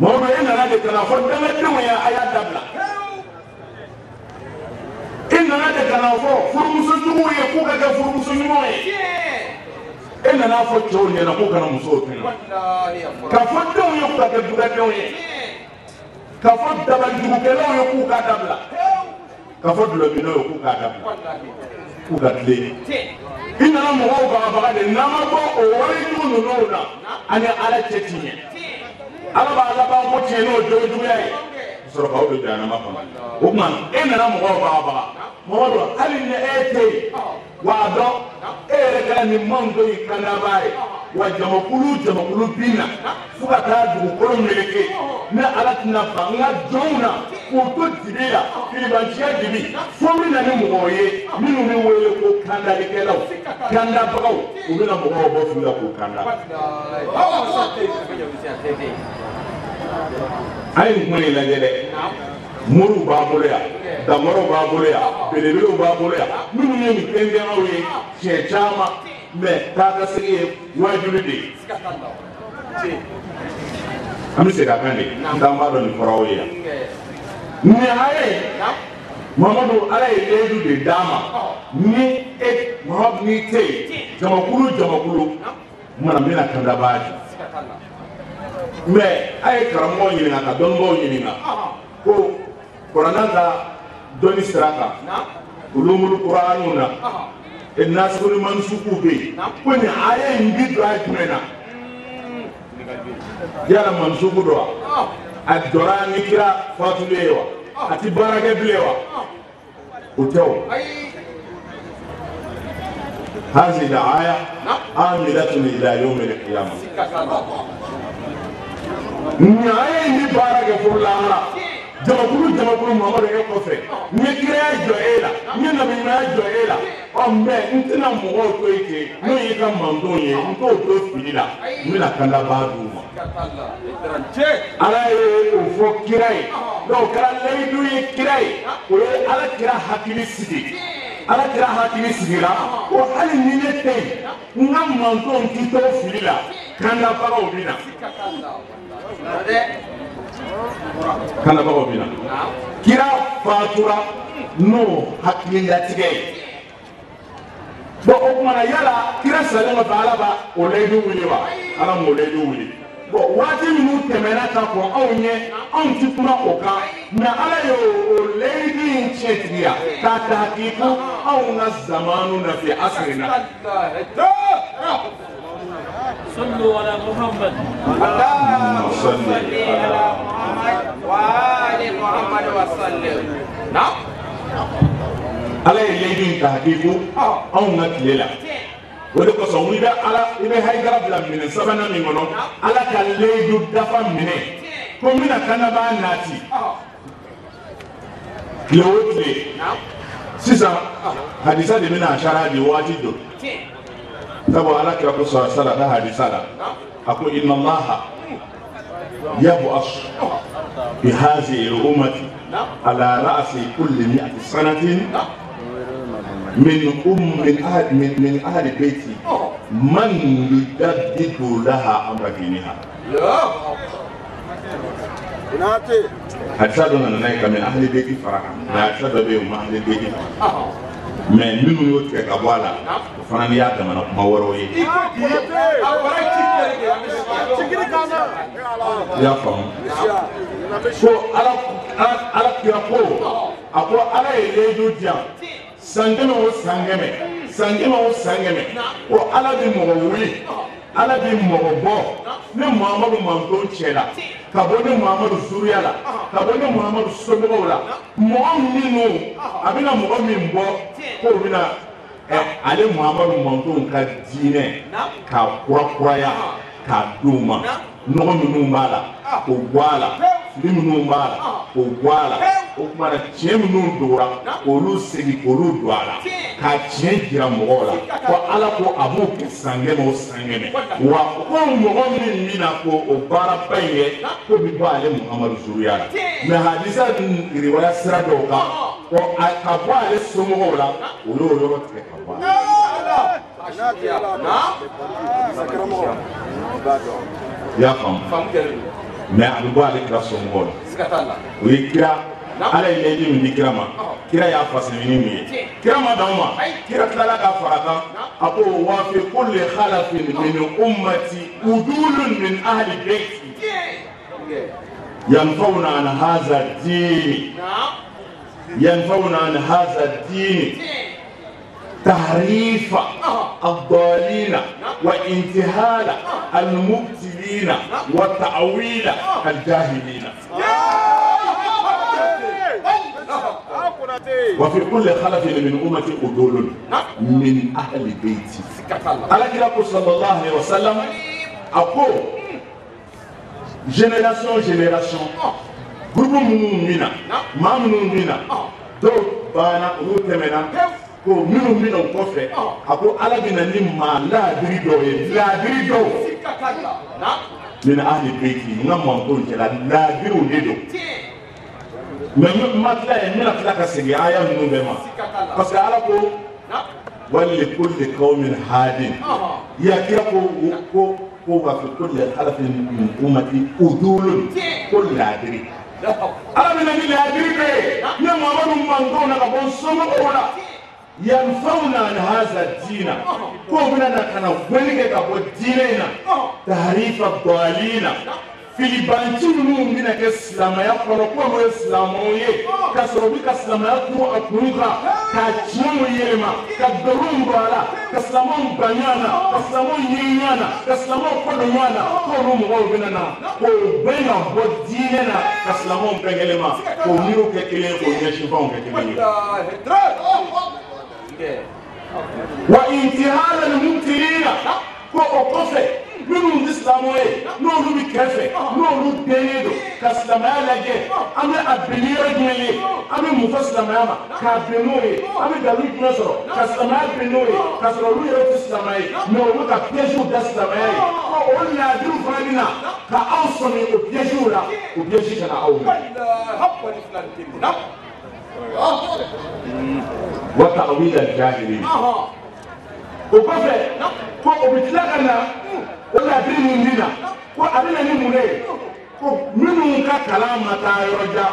mɔgɔ e nana de ka na fɔ dangadenw ye a y'a dabila e nana de ka na fɔ furumusojuguw ye k'u ka kɛ furumuso ɲumanw ye e nana fɔ cɛw ɲɛna k'u kana musow tunu ka fɔ denw ye k'u ka kɛ dugadenw ye ka fɔ dabalijugukɛlaw ye k'u k'a dabila ka fɔ dulɔminɛw ye k'u k'a dabila k'u ka tile i nana mɔgɔw bagabaga de n'an ma bɔ o warijugu ninnu na ani ala cɛ ti ɲɛ ala b'a laban ko tiɲɛ n'o jogojuguya ye sɔrɔ k'aw don jahanama kɔnɔ o tuma e nana mɔgɔw bagabaga mɔgɔ dɔ hali ni e tɛ yen wa a dɔn e yɛrɛ kɛra nin man dɔ y'i kandabaa ye wa jamakulu bin na fo ka taa dugukolo meleke ne ala tɛna ban n ka jɔnw na k'u to dibi la kiribanciya dibi fo min na ni mɔgɔw ye minnu bɛ wele ko kandalikɛlaw kandabagaw u bɛna mɔgɔw bɔ fili la k'u kanda a ye nin kuma in lajɛ dɛ moriw b'a bolo yan damɔrɔw b'a bolo yan belebelew b'a bolo yan minnu ye nin kɛnkɛnnaw ye tiɲɛ caman mɛ taakasegin ye wajuli de ye an bɛ segin a kan de n t'an b'a dɔn nin fɔra aw ye yan nin a ye mamadu ala ye leyidu de d'a ma ni e mahamadu n'i tɛ yen jamakulu mana n bɛna kandabaa di mɛ a ye karamɔgɔw ɲininka ka dɔnnibaaw ɲininka ko kuranna ka dɔnni sira kan ulumul qur'anw na nasikuli mansukuw bɛ yen ko nin aya in bi don a jumɛn na yala mansuku don wa a dɔra ni kira fatulen ye wa a ti baara kɛ bilen wa o tɛ o هذه الآية عاملة إلى يوم القيامة. نعم نبارك فلان jamakulu mamadu e kɔfɛ ni kira jɔ e la ni nabiyaya jɔ e la mɛ n tɛna mɔgɔw to yen ten n'o y'i ka mandenw ye n t'o to fili la n bɛna kandabaa d'u ma ala ye o fɔ kira ye o kɛra layidu ye kira ye o ye ala kira hakili sigi ala kira hakili sigila ko hali ni ne tɛ yen n ka mandenw t'i to fili la kandabagaw bɛ na kandabagaw bɛ na kira fatura n'o hakililatigɛ ye o kumana yala kira salen kɔfɛ ala b'a o layidu wuli wa ala m'o layidu wuli waati minnu tɛmɛna ka kɔn anw ɲɛ anw ti kuma o kan mɛ ala ye o layidu in tiɲɛtigiya k'a tahqiqu anw ka zamanu na fi asrina. صلوا على محمد اللهم صل على محمد وآل محمد وسلم. نعم ala ye layidu in tahqiqu anw ka tile la o de kosɔn i bɛ ala i bɛ Haidara bila minɛn sabanan min kɔnɔ ala ka layidu dafa minɛ ko n bɛna kandabaa naati tile o tile sisan hadisa de bɛna asara di waati dɔ sabu ala kira ko sɔrɔ sala ka hadisa la a ko inna allaha yab'asu bi hadhihi al-ummati على رأس كل 100 سنة من أهل بيتي من يجدد لها أمر دينها. أشهد أن أنا من أهل بيتي فرحا لا أشهد بهم أهل بيتي mais nous nous sommes à voir là, on y a des gens qui m'ont dit. Il y a femme. So ala kira ko, ako ala elejo dia. Sangeme o sangeme. O ala bi mo wuli, ala bi mo bo. Ne Muhammadu manto chela. Kabo ne Muhammadu Suriyala, kabo ne Muhammadu Sobola. Mo minu, abina mo min bo. Ko bina ale Muhammadu manto ka dine ka kura ka duma. Nogo minnu b'a la o bɔ a la fili minnu b'a la o bɔ a la o tuma na tiɲɛ minnu dora olu segin olu don a la ka tiɲɛ jira mɔgɔw la ko ala ko a b'o kɛ san kɛmɛ o san kɛmɛ wa ko mɔgɔ min bɛna ko o baaraba in kɛ ko bi bɔ ale Muhammadu Suruya la mɛ hadisa riwaya sira dɔw kan ko a ka bɔ ale somɔgɔw la o y'o yɔrɔ tigɛ ka bɔ a la. Ya fam mais abu ba ale kira somɔgɔw la o ye kira ala ye ɲɛji min di kira ma kira y'a fasi ni min ye kira ma d'anw ma kira tilala ka fara kan a ko wa fi kulli khalafin min ummati udulun min ahli bayti yanfawna an hadha ad-din تحريف الضالين وانتهال المبتلين وتعويل الجاهلين وفي كل خلف من أمتي أدول من أهل بيتي على كده صلى الله عليه وسلم أقول génération groupe مؤمنة ما مؤمنة دو بانا روتمنا ko minnu bɛna o kɔfɛ a ko ala bɛna ni maa laadiri dɔw ye laadiri dɔw min ahli beyti n ka mantonw cɛla laadiriw de don mais n ma tila ye n bɛna tila ka segin aya ninnu bɛɛ ma parce que ala ko wali kulli qawmin hadin ya kira ko wa fi kulli halafin min ummati udulun ko laadiri ala bɛna ni laadiri bɛɛ ye ne Muhammadu mantonw na ka bɔ somɔgɔw la ينفونا عن هذا الدين كوبنا كنا ولك كبو ديننا تحريف الضالين في البانتين من الإسلام يقول كم الإسلامية كسربي كإسلامية كم أكونكا كجمو يلما كدروم بالا كإسلامون بنيانا كإسلامون ينيانا كإسلامون كليانا كروم غوبنا كوبنا بديننا كإسلامون بنيلما كوميرو ككلين كونيشيفون ككلين وانتهال المبتلين كوكوفه منو الاسلاموي نورو بكفه نورو دينيدو كاسلامي لاجي امي ابنيرو جملي امي مفسلامي اما كابنوي امي دالوي نصر كاسلامي بنوي كاسرولو يرو اسلامي نورو كبيجو داسلامي ولا درو فانا كاوصني وبيجولا وبيجي كان اول حق الاسلام كده وتعويل الجاهلين وكفى وبتلاقنا ولا دري مننا وأبينا نمونه منو كلام متى يرجع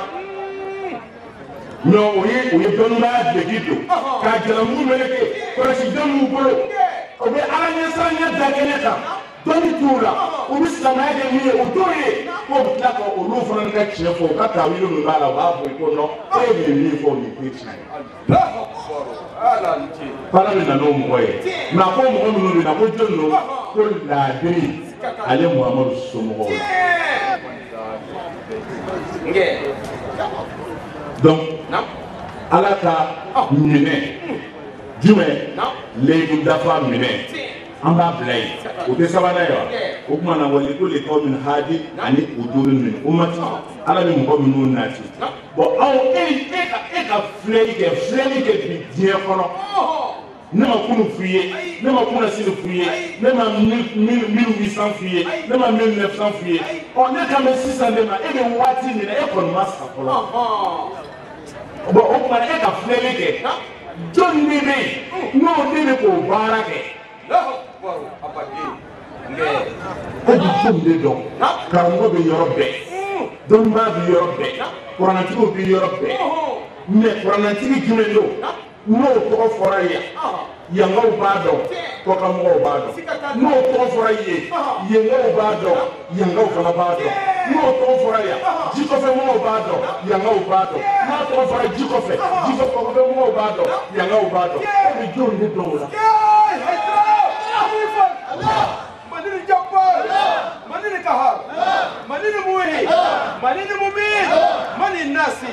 نو ويبدون بعد بجيتو كجلمو ملك كرسيدمو بلو وبي على نسان يدكنيكا دوني تولا وبسلام هذا مية ودوري وبتلاقوا ولوفرن كشيفو كتاويلو نبالا وابو يكونو أيه ميفو يكيتش فلا من نوم وين نقوم بأمر نقول جنو كل دين على محمد السمو donc ala ka minɛ jumɛn leyidu dafa minɛ an b'a bila yen o tɛ sabanan ye wa o tuma na wali ko le kaw min hadi ani udulu min umati ala ni mɔgɔ minnu nati bon aw e ka filɛli kɛ bi diɲɛ kɔnɔ ne ma kunu f'i ye ne ma kuna sini fouillé, ne ma 1800 fouillé, ne ma 1900 fouillé. On est quand même 600 de ma, et de wati ni na, et qu'on masse à polo. Bon, on va être à fleurir. John Nene, non, Nene pour Barake. Pas du tout de don, car moi, je suis européen. Don ma bi Europe, pour un antigo bi Europe, mais pour un antigo Jumelo, no trop foraya, Yango Bado, Kokamo Bado, no trop foraya, Yango Bado, Yango Fanabado, no trop foraya, Jikofe Mo Bado, Yango Bado, no trop foraya, Jikofe Mo Bado, Yango Bado, et le jour de Dola. Manini Jabbar, Manini Kahar, Manini Muhi, Manini Mumin, Manini Nasi,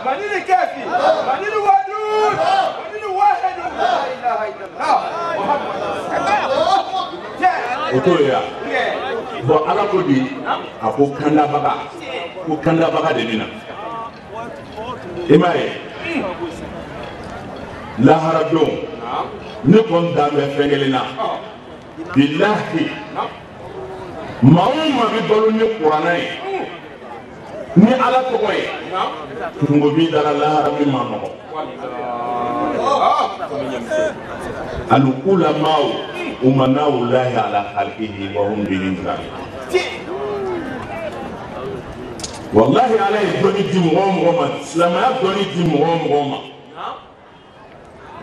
Manini Kafi, Manini Wadud, Manini Wahid, La ilaha illallah, Otoya, bon, ala ko di, a ko kanda baga de bina. Imaye, lahara don, ne kon dambe fengelina. Billahi, mauma bi balo ni Qur'ana ye, ni ala tɔgɔ ye, kungo bi dara lahara min ma nɔgɔ. Al ulama'u umana'u lahi ala khalqihi wa hum bihi zalimun. Wallahi ala ye dɔnni di mɔgɔ o mɔgɔ ma, silamɛya dɔnni di mɔgɔ o mɔgɔ ma.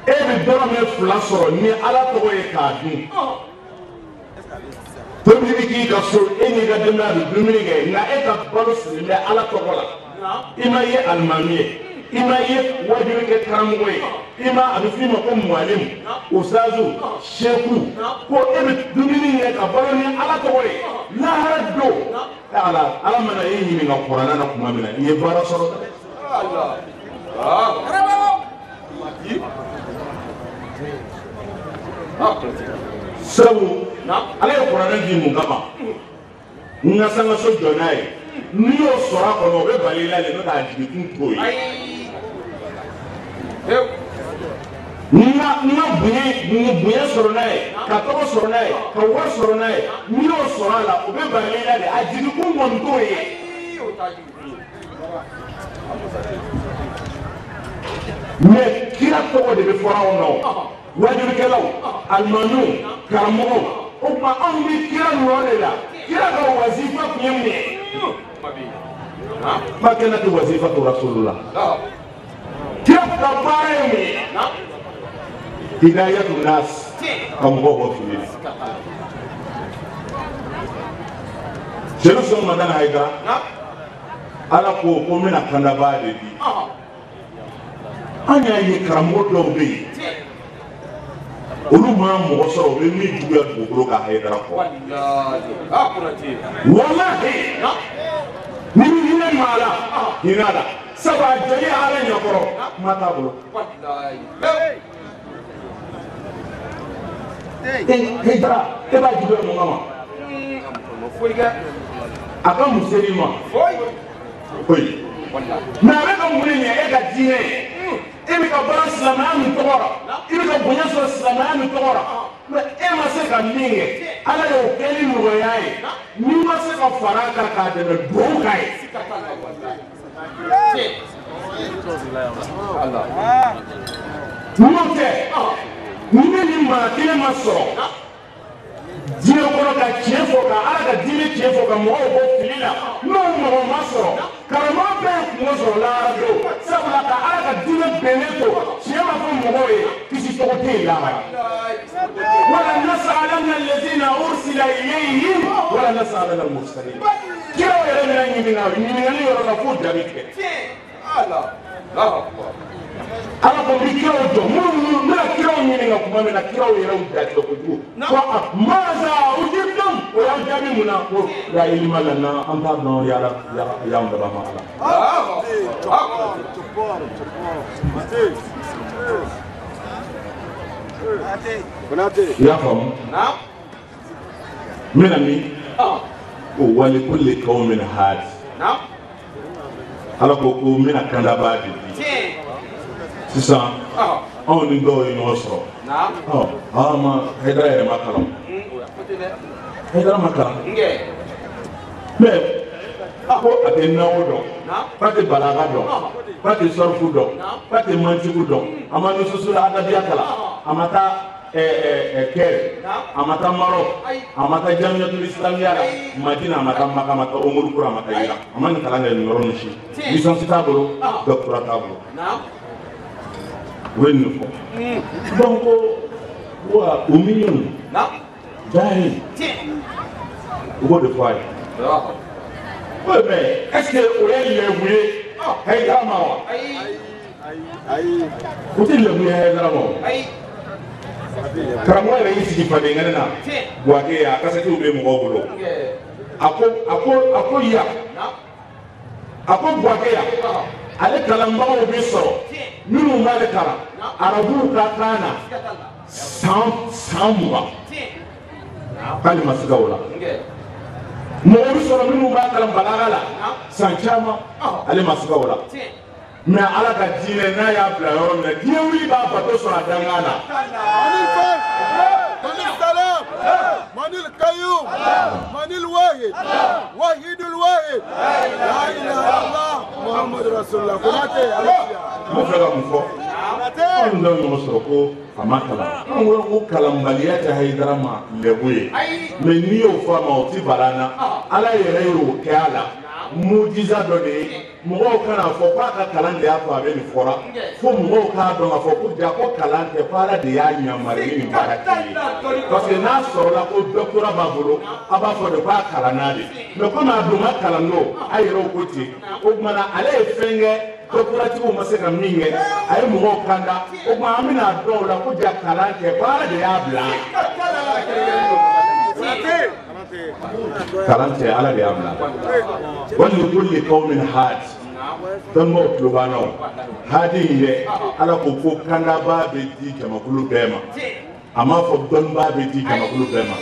E bɛ dɔrɔmɛ 2 sɔrɔ ni ala tɔgɔ ye k'a dun. Tomiri k'i ka so e n'i ka denbaya bɛ dumuni kɛ nka e ka balo sirilen bɛ ala tɔgɔ la. I ma ye alimami ye, i ma ye wajibikɛ karamɔgɔ ye, i ma a bɛ f'i ma ko mualimu, usazu, seku, ko e bɛ dumuni kɛ ka balo ni ala tɔgɔ ye. Lahara don, ala mana e ɲininka Kuranɛ na tuma min na i ye baara sɔrɔ dɛ. Sabu ala ye Kuranɛ di mun kama n ka sangaso jɔ n'a ye n'i y'o sɔrɔ a kɔnɔ o bɛ bali la de n'o t'a jigin to ye n ka bonya sɔrɔ n'a ye ka tɔgɔ sɔrɔ n'a ye ka wari sɔrɔ n'a ye n'i y'o sɔrɔ a la o bɛ bali la de a jigin kun kɔni t'o ye mais kira tɔgɔ de bɛ fɔra anw na wajibikɛlaw alimamiw karamɔgɔw o tuma anw bɛ kira nɔ de la kira ka wazifa tun ye mun ye ma kɛnɛ tɛ wazifa to rasulullah kira ka baara ye mun ye hidayatu nas ka mɔgɔw bɔ fili jeli sɔn magana haidara ala ko n bɛna kandabaa de di an y'a ye karamɔgɔ dɔw bɛ yen olu ma mɔgɔ sɔrɔ u bɛ min juguya dugukolo ka Haidara kɔ wallahi ni bɛ hinɛ maa la hinɛ a la sabu a jɔli ala ɲɛkɔrɔ kuma t'a bolo Haidara e b'a juguya mun kama a ka museri ma foyi mais a bɛ ka mun de ɲɛ e ka diinɛ ye e bɛ ka baara silamɛya min tɔgɔ la i bɛ ka bonya sɔrɔ silamɛya min tɔgɔ la mais e ma se ka min kɛ ala y'o kɛ ni nɔgɔya ye n'i ma se ka fara a kan k'a dɛmɛ dugawu k'a ye n'o tɛ ni ne ni maa kelen ma sɔrɔ diɲɛ kɔnɔ ka tiɲɛ fɔ ka ala ka diinɛ tiɲɛ fɔ ka mɔgɔw bɔ fili la n'o mɔgɔ ma sɔrɔ karamɔgɔ bɛɛ ye kungo sɔrɔ lahara don sabula ka ala ka diinɛ bɛnnen to tiɲɛ ma fɔ mɔgɔw ye kisi tɔgɔ tɛ yen lahara wala nas'alanna allazina ursila ilayhim wala nas'alanna al-mursalin kiraw yɛrɛ bɛna ɲininkali yɔrɔ la f'o jaabi tigɛ ala ko bi kiraw jɔ minnu bɛna kiraw ɲininka kuma min na kiraw yɛrɛw datigɛ kojugu ko maza ujibtum o y'an jaabi mun na ko la ilma lana an t'a dɔn y'an daba ma ala i y'a faamu n bɛna min ko wali kulli qawmin haad ala ko n bɛna kandabaa de di sisan anw ni dɔw ye ɲɔgɔn sɔrɔ ma Haidara yɛrɛ ma kalan Haidara ma kalan mais a ko a tɛ nawo dɔn k'a tɛ balaga dɔn k'a tɛ sɔrifu dɔn k'a tɛ mantigiw dɔn a ma nususu la adabiya kalan a ma taa kɛrɛ a ma taa Marɔk a ma taa Jamiyatul Islamiyya la Madina a ma taa Maka a ma taa Ummul Qura a ma taa Irak a ma nin kalan kɛ nin yɔrɔ ninnu si licence t'a bolo doctorat t'a bolo o ye nin fɔ donc wa o million jahil o b'o de fɔ a ye oui mais est-ce que o ye lɛbu ye Haidara ma wa o tɛ lɛbu ye Haidara ma wa karamɔgɔ yɛrɛ y'i sigi fadenkɛnɛ na Buwake a kasɛtiw bɛ mɔgɔw bolo a ko yan a ko Buwake yan ale kalanbagaw bɛ sɔrɔ minnu b'ale kalan arabuw ka kan na san 20 k'ale ma se ka o la mɔgɔw bɛ sɔrɔ minnu b'a kalan balaga la san caman ale ma se ka o la mais ala ka diinɛ n'a y'a bila yɔrɔ min na diɲɛ wuli b'a bato sɔrɔ a dangan na manil qayyum manil wahid wahidul wahid la ilaha illallah muhammadur rasulullah kunate mo fɛ ka mun fɔ anw dɔw ɲɔgɔn sɔrɔ ko a ma kalan anw ko kalanbaliya tɛ Haidara ma lɛbu ye mais n'i y'o fɔ a ma o ti bala na ala yɛrɛ y'o kɛ a la mujiza dɔ de ye mɔgɔw kana fɔ k'a ka kalan de y'a to a bɛ nin fɔra fo mɔgɔw k'a dɔn k'a fɔ ko ja ko kalan tɛ ko ala de y'a yamari ni nin baara kɛ ye parce que n'a sɔrɔla ko doctorat b'a bolo a b'a fɔ de k'a kalanna de mais comme a dun ma kalan n'o a yɛrɛw ko ten o tuma na ale ye fɛn kɛ doctoratigiw ma se ka min kɛ a ye mɔgɔw kanda o tuma an bɛna dɔn o la ko ja kalan tɛ ko ala de y'a bila kalan tɛ ala de y'a bila wali kulli qawmin hadi dɔnnibaw tulo b'an na o hadi in dɛ ala ko ko kandabaa bɛ di jamakulu bɛɛ ma a m'a fɔ dɔnnibaa bɛ di jamakulu bɛɛ ma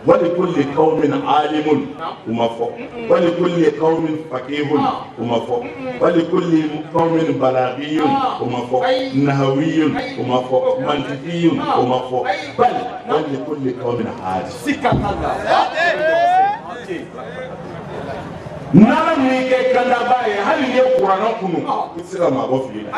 wali kulli qawmin alimun u ma fɔ wali kulli qawmin faqihun u ma fɔ wali kulli qawmin balagiyun u ma fɔ nahawiyun u ma fɔ mantiqiyun u ma fɔ bali wali kulli qawmin hadi n'ala min kɛ kandabaa ye hali n'i ye kuranɛ kunu i tɛ se ka maa bɔ fili la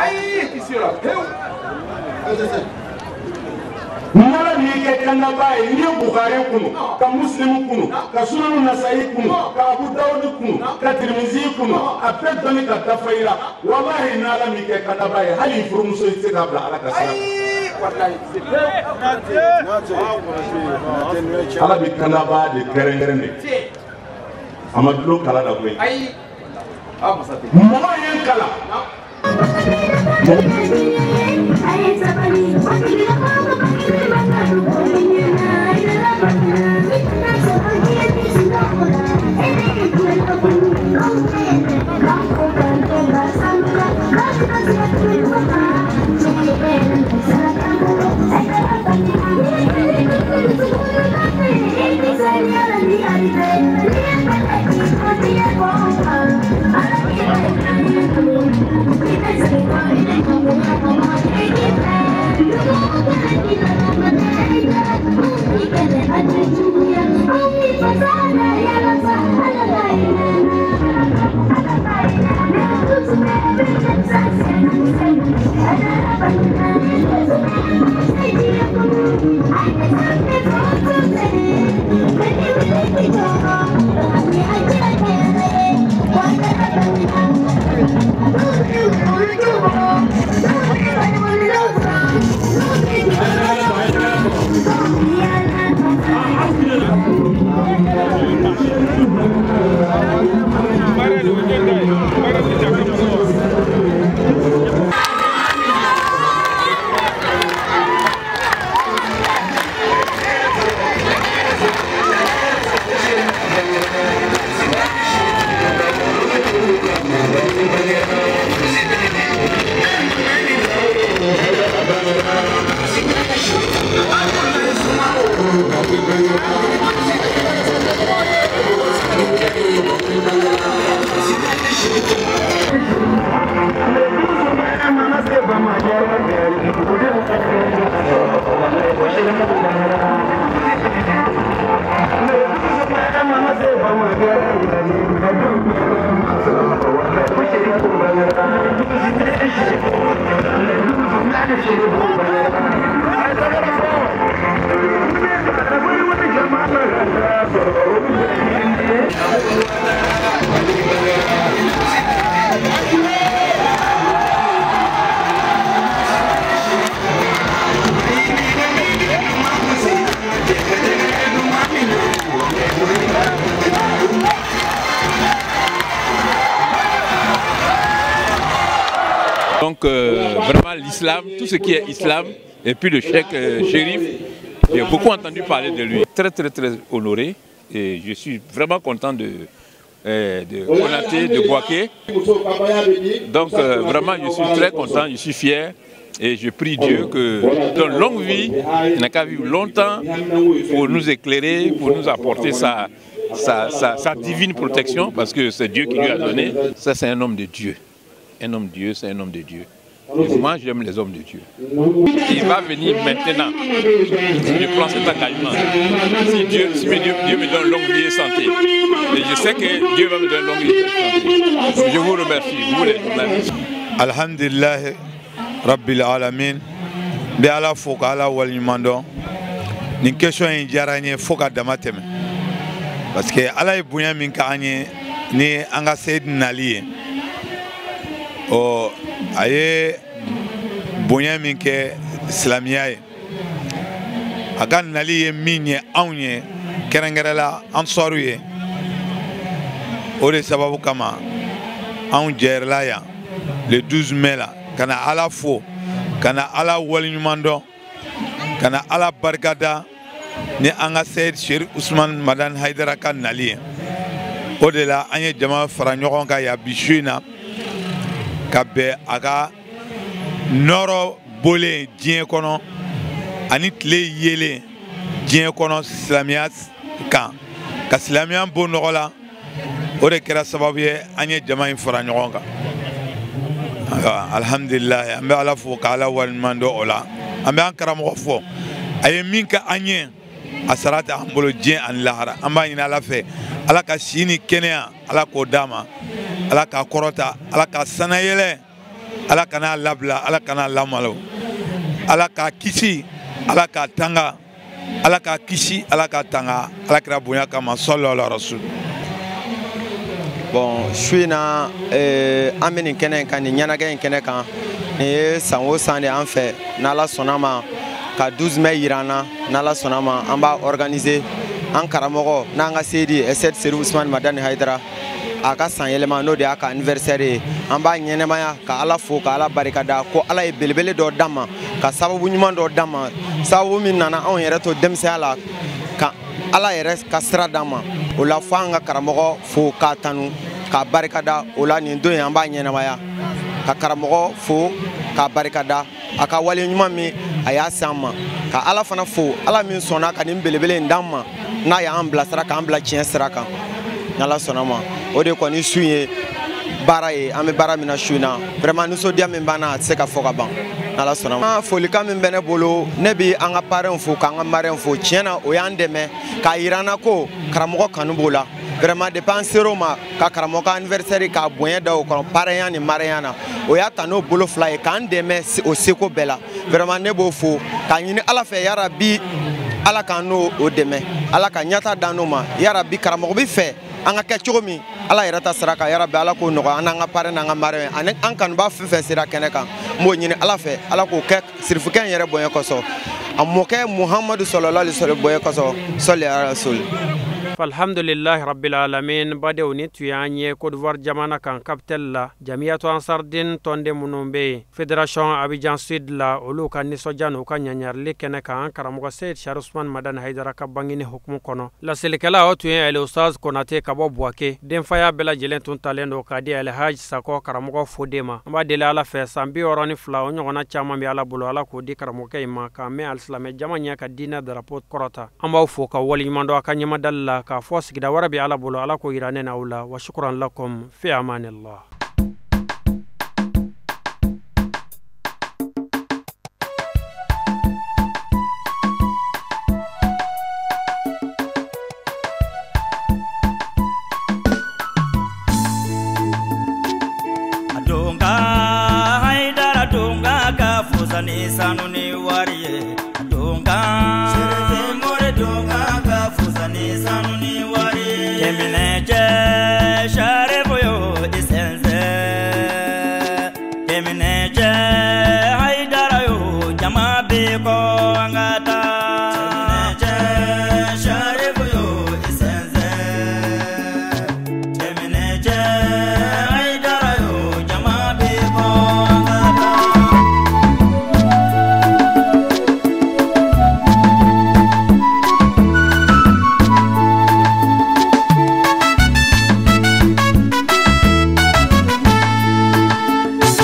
n'ala min kɛ kandabaa ye n'i ye Bukari kunu ka Muslim kunu ka Sunan Nasa'i kunu ka Abu Dawud kunu ka Tirmizi kunu a bɛɛ dɔnni ka dafa i la walahi n'ala min kɛ kandabaa ye hali i furumuso i tɛ se k'a bila ala ka sira ala bɛ kandabaa de kɛrɛnkɛrɛn de a ma dulon kala la koyi mɔgɔ ye kala Mama, Donc vraiment l'islam, tout ce qui est islam, et puis le cheikh Chérif, j'ai beaucoup entendu parler de lui. Très honoré et je suis vraiment content de Konaté, de Bouaké. Donc vraiment je suis très content, je suis fier et je prie Dieu que dans longue vie, il n'a qu'à vivre longtemps pour nous éclairer, pour nous apporter sa divine protection parce que c'est Dieu qui lui a donné. Ça c'est un homme de Dieu. Un homme de Dieu, c'est un homme de Dieu. Et moi, j'aime les hommes de Dieu. Il va venir maintenant. Je prends cet engagement. Si Dieu me donne longue vie et santé. Et je sais que Dieu va me donner longue vie et santé. Je vous remercie, vous les journalistes. Alhamdulillah, Rabbil Alamin. Be ala foka ala wal nyumando. Ni question yi jaranye foka damateme. Parce que ala yi bunya min ka anye ni anga Sayyidina Ali. O aye bonya min ke islamiya ye a ka nali ye min ye anw ye kɛrɛnkɛrɛnla ansaru ye o de sababu kama anw jɛrɛla yan le 12 mai la kana ala fo kana ala waliɲuman dɔn kana ala barikada ni an ka Seyid Cherif Ousmane Madani Haidara ka nali ye o de la an ye jama fara ɲɔgɔn kan yan bi su in na ka bɛn a ka nɔrɔ bolen diɲɛ kɔnɔ ani tile yelen diɲɛ kɔnɔ silamɛya kan ka silamɛya bɔ nɔgɔ la o de kɛra sababu ye an ye jama in fara ɲɔgɔn kan alhamdulillah an bɛ ala fo ka ala waliɲuman dɔn o la an bɛ an karamɔgɔ fɔ a ye min kɛ an ye a sara tɛ an bolo diɲɛ ani lahara an b'a ɲini ala fɛ ala ka si ni kɛnɛya ala k'o d'a ma ala k'a kɔrɔta ala k'a sanayɛlɛ ala kana labila ala kana lamalo ala k'a kisi ala k'a tanga ala k'a kisi ala k'a tanga ala kira bonya kama sallallahu alaihi rasul. Bon su in na an bɛ nin kɛnɛ in kan nin ɲɛnajɛ in kɛnɛ kan nin ye san o san de an fɛ n'ala sɔnna ma ka 12 mai yira an na n'ala sɔnna ma an b'a organiser an karamɔgɔ n'an ka seyidi Seyid Cherif Ousmane Madani Haidara a ka san yɛlɛma n'o de y'a ka anniversaire ye an b'a ɲɛnɛmaya ka ala fo ka ala barikada ko ala ye belebele dɔ d'an ma ka sababu ɲuman dɔ d'an ma sababu min nana anw yɛrɛ to denmisɛnya la ka ala yɛrɛ ka sira d'an ma o la fo an ka karamɔgɔ fo k'a tanu k'a barikada o la nin don in an b'a ɲɛnɛmaya ka karamɔgɔ fo k'a barikada a ka wale ɲuman min a y'a se an ma ka ala fana fo ala min sɔnna ka nin belebele in d'an ma n'a y'an bilasira k'an bila tiɲɛ sira kan n'ala sɔnna ma o de kɔni su ye baara ye an bɛ baara min na su in na vraiment nisɔndiya min b'an na a tɛ se ka fɔ ka ban n'ala sɔnna ma folikan min bɛ ne bolo ne bɛ an ka parrain fo k'an ka marraine fo tiɲɛ na o y'an dɛmɛ k'a yira an na ko karamɔgɔ kanu b'o la vraiment depuis an ser'o ma ka karamɔgɔ ka anniversaire k'a bonya da o kɔnɔ parrain ni marraine na o y'a ta n'o bolo fila ye k'an dɛmɛ o seko bɛɛ la vraiment ne b'o fo k'a ɲini ala fɛ yarabi ala k'an n'o dɛmɛ ala ka ɲɛta d'an n'o ma yarabi karamɔgɔ bi fɛ an ka kɛ cogo min ala yɛrɛ ta sira kan yarabi ala k'o nɔgɔya an n'an ka parrain n'an ka marraine ani an kanuba fɛn fɛn sera kɛnɛ kan n b'o ɲini ala fɛ ala k'o kɛ sirifukɛ in yɛrɛ bonya kosɔn a mɔkɛ muhamadu sallallahu alaihi wasallam bonya kosɔn sɔli ala rasul. Alhamdulillah Rabbil Alamin badew ni tuyanye Côte d'Ivoire jamana kan capital la Jamiyatu Ansardin tonde munumbe Fédération Abidjan Sud la olu kan nisojano kan nyanyarli kene kan karamogo Seyid Cherif Ousmane Madani Haidara ka bangini hukumu kono la selikala o tuyen ele Ustaz Konaté ka bo Bouaké den faya bela jelen tun talendo ka di ele Haj Sako karamogo Fodema amba dele ala fe sambi orani fla o nyogona chama bi ala bolo ala ko di karamogo kayma ka me al-islamé jamanya ka dina drapeau korota amba fo ka wali mando akanyama dalla ka fo sigida warabi ala bolo ala ko yirane na ula wa shukran lakum fi amanillah. sanu